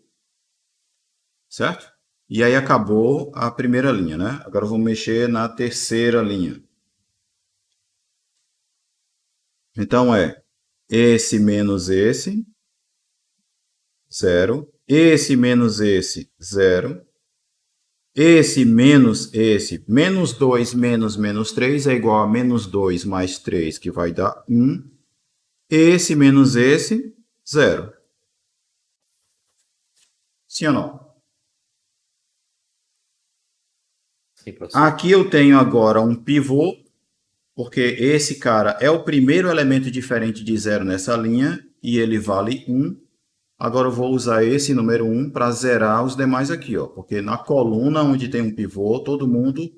Certo? E aí acabou a primeira linha, né? Agora vamos mexer na terceira linha. Então, é esse menos esse, 0. Esse menos esse, 0. Esse menos esse, menos 2 menos menos 3 é igual a menos 2 mais 3, que vai dar 1. Esse menos esse, 0. Sim ou não? Sim, professor. Aqui eu tenho agora um pivô, porque esse cara é o primeiro elemento diferente de 0 nessa linha, e ele vale 1. Agora eu vou usar esse número 1 para zerar os demais aqui, ó, porque na coluna onde tem um pivô, todo mundo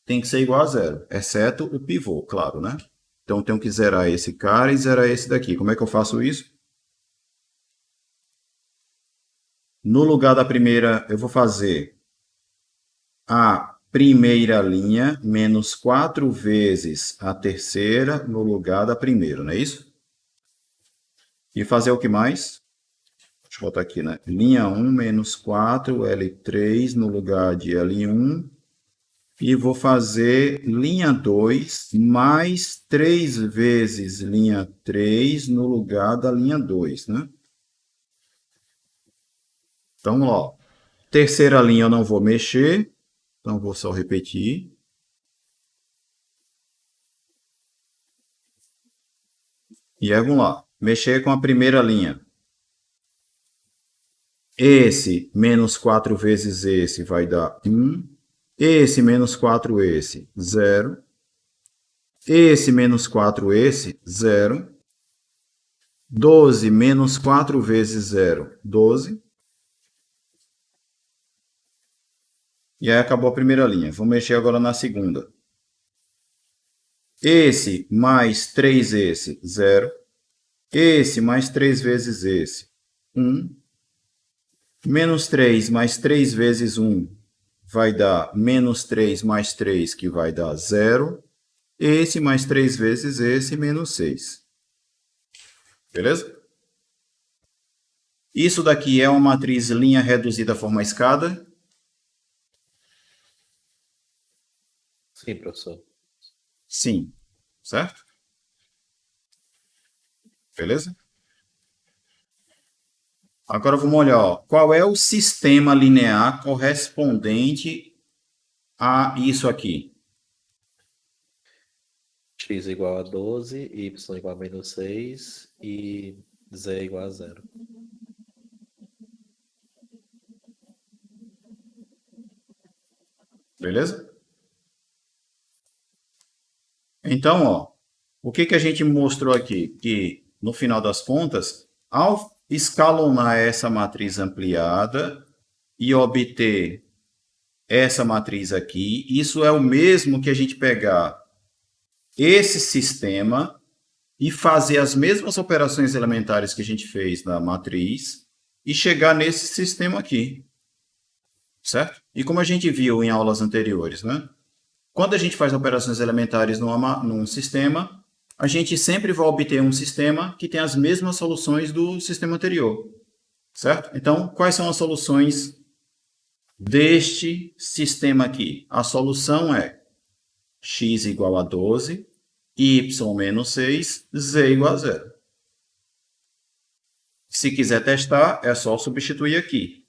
tem que ser igual a zero, exceto o pivô, claro, né? Então, eu tenho que zerar esse cara e zerar esse daqui. Como é que eu faço isso? No lugar da primeira, eu vou fazer a primeira linha menos 4 vezes a terceira no lugar da primeira, não é isso? E fazer o que mais? Deixa eu botar aqui, né? Linha 1 menos 4, L3 no lugar de L1. E vou fazer linha 2 mais 3 vezes linha 3 no lugar da linha 2, né? Então, ó, terceira linha eu não vou mexer, então vou só repetir. E aí, vamos lá, mexer com a primeira linha. Esse menos 4 vezes esse vai dar 1. Esse menos 4 esse, 0. Esse menos 4 esse, 0. 12 menos 4 vezes 0, 12. E aí acabou a primeira linha. Vamos mexer agora na segunda. Esse mais 3 esse, 0. Esse mais 3 vezes esse, 1. Menos 3 mais 3 vezes 1 vai dar menos 3 mais 3, que vai dar 0. Esse mais 3 vezes esse, menos 6. Beleza? Isso daqui é uma matriz linha reduzida à forma escada. Sim, professor. Sim. Certo? Beleza? Agora vamos olhar, ó, qual é o sistema linear correspondente a isso aqui. X igual a 12, Y igual a menos 6 e Z igual a 0. Beleza? Então, ó, o que a gente mostrou aqui? Que, no final das contas, ao escalonar essa matriz ampliada e obter essa matriz aqui, isso é o mesmo que a gente pegar esse sistema e fazer as mesmas operações elementares que a gente fez na matriz e chegar nesse sistema aqui. Certo? E como a gente viu em aulas anteriores, né? Quando a gente faz operações elementares num sistema, a gente sempre vai obter um sistema que tem as mesmas soluções do sistema anterior. Certo? Então, quais são as soluções deste sistema aqui? A solução é x igual a 12, y menos 6, z igual a 0. Se quiser testar, é só substituir aqui.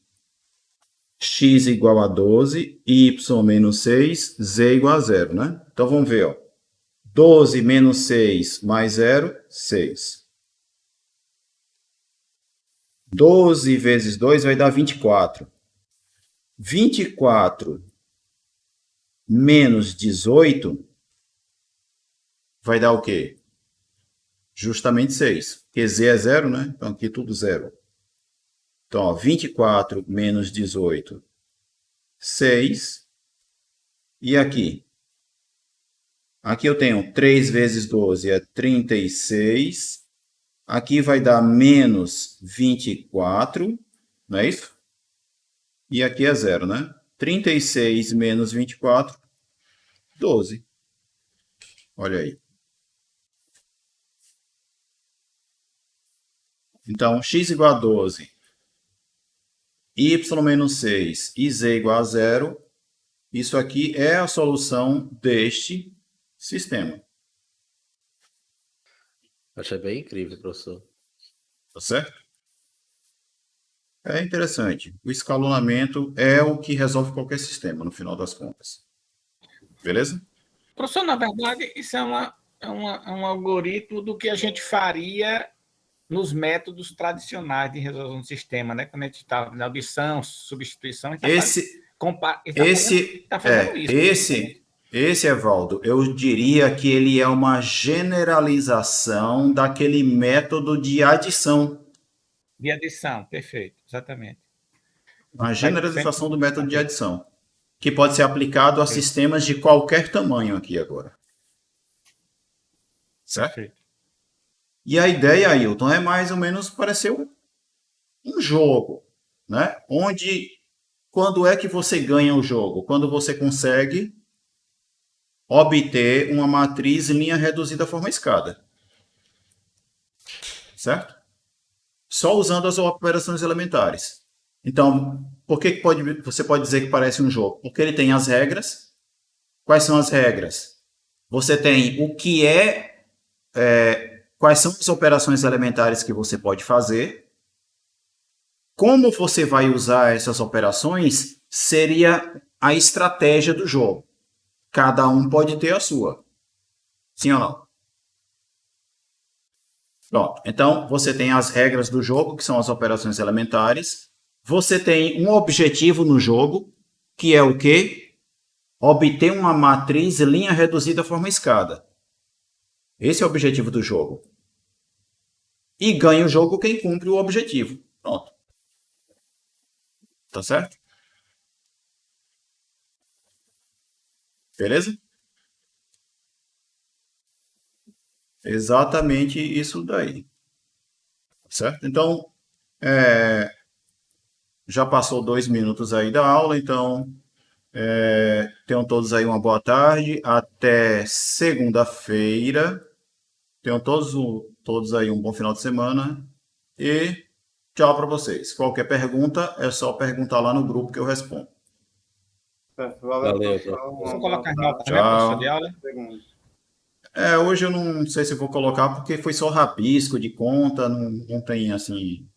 X igual a 12, y menos 6, z igual a 0, né? Então, vamos ver, ó. 12 menos 6 mais 0, 6. 12 vezes 2 vai dar 24. 24 menos 18 vai dar o quê? Justamente 6. Porque z é 0, né? Então, aqui tudo 0. Então, ó, 24 menos 18, 6. E aqui? Aqui eu tenho 3 vezes 12 é 36. Aqui vai dar menos 24, não é isso? E aqui é 0, né? 36 menos 24, 12. Olha aí. Então, x igual a 12, y menos 6 e z igual a 0. Isso aqui é a solução deste sistema. Achei bem incrível, professor. Tá certo? É interessante. O escalonamento é o que resolve qualquer sistema, no final das contas. Beleza? Professor, na verdade, isso é um algoritmo do que a gente faria nos métodos tradicionais de resolução de sistema, né? Quando a gente está na adição, substituição, a gente está fazendo isso. Esse, Evaldo, eu diria que ele é uma generalização daquele método de adição. De adição, perfeito, exatamente. Uma generalização do método de adição. que pode ser aplicado a Sim. sistemas de qualquer tamanho aqui agora. Certo? Perfeito. E a ideia, Ailton, é mais ou menos parecer um jogo, né? Quando é que você ganha o jogo? Quando você consegue obter uma matriz em linha reduzida à forma escada. Certo? Só usando as operações elementares. Então, por que você pode dizer que parece um jogo? Porque ele tem as regras. Quais são as regras? Você tem o que quais são as operações elementares que você pode fazer. Como você vai usar essas operações seria a estratégia do jogo. Cada um pode ter a sua. Sim ou não? Pronto. Então, você tem as regras do jogo, que são as operações elementares. Você tem um objetivo no jogo, que é o quê? Obter uma matriz linha reduzida à forma escada. Esse é o objetivo do jogo. E ganha o jogo quem cumpre o objetivo. Pronto. Tá certo? Beleza? Exatamente isso daí. Certo? Então, já passou 2 minutos aí da aula, então tenham todos aí uma boa tarde. Até segunda-feira. Tenham todos aí um bom final de semana. E tchau para vocês. Qualquer pergunta, é só perguntar lá no grupo que eu respondo. Certo, valeu, Valeu, pessoal. Você Uma colocar as boa notas, tarde. né, Tchau. professor de aula? Segundo. Hoje eu não sei se eu vou colocar, porque foi só rabisco de conta, não tem assim.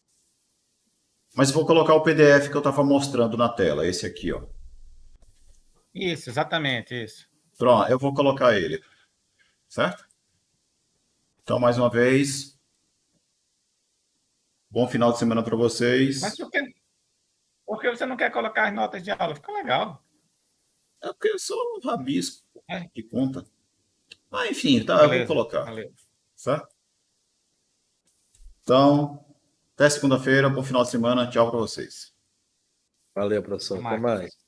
Mas vou colocar o PDF que eu estava mostrando na tela, esse aqui, ó. Isso, exatamente, isso. Pronto, eu vou colocar ele. Certo? Então, mais uma vez, bom final de semana para vocês. Mas por que você não quer colocar as notas de aula? Fica legal. É porque eu sou um rabisco É. de conta. Mas enfim, tá, eu vou Beleza, colocar. valeu. Certo? Então, até segunda-feira, bom final de semana, tchau para vocês. Valeu, professor. Até Até mais. mais.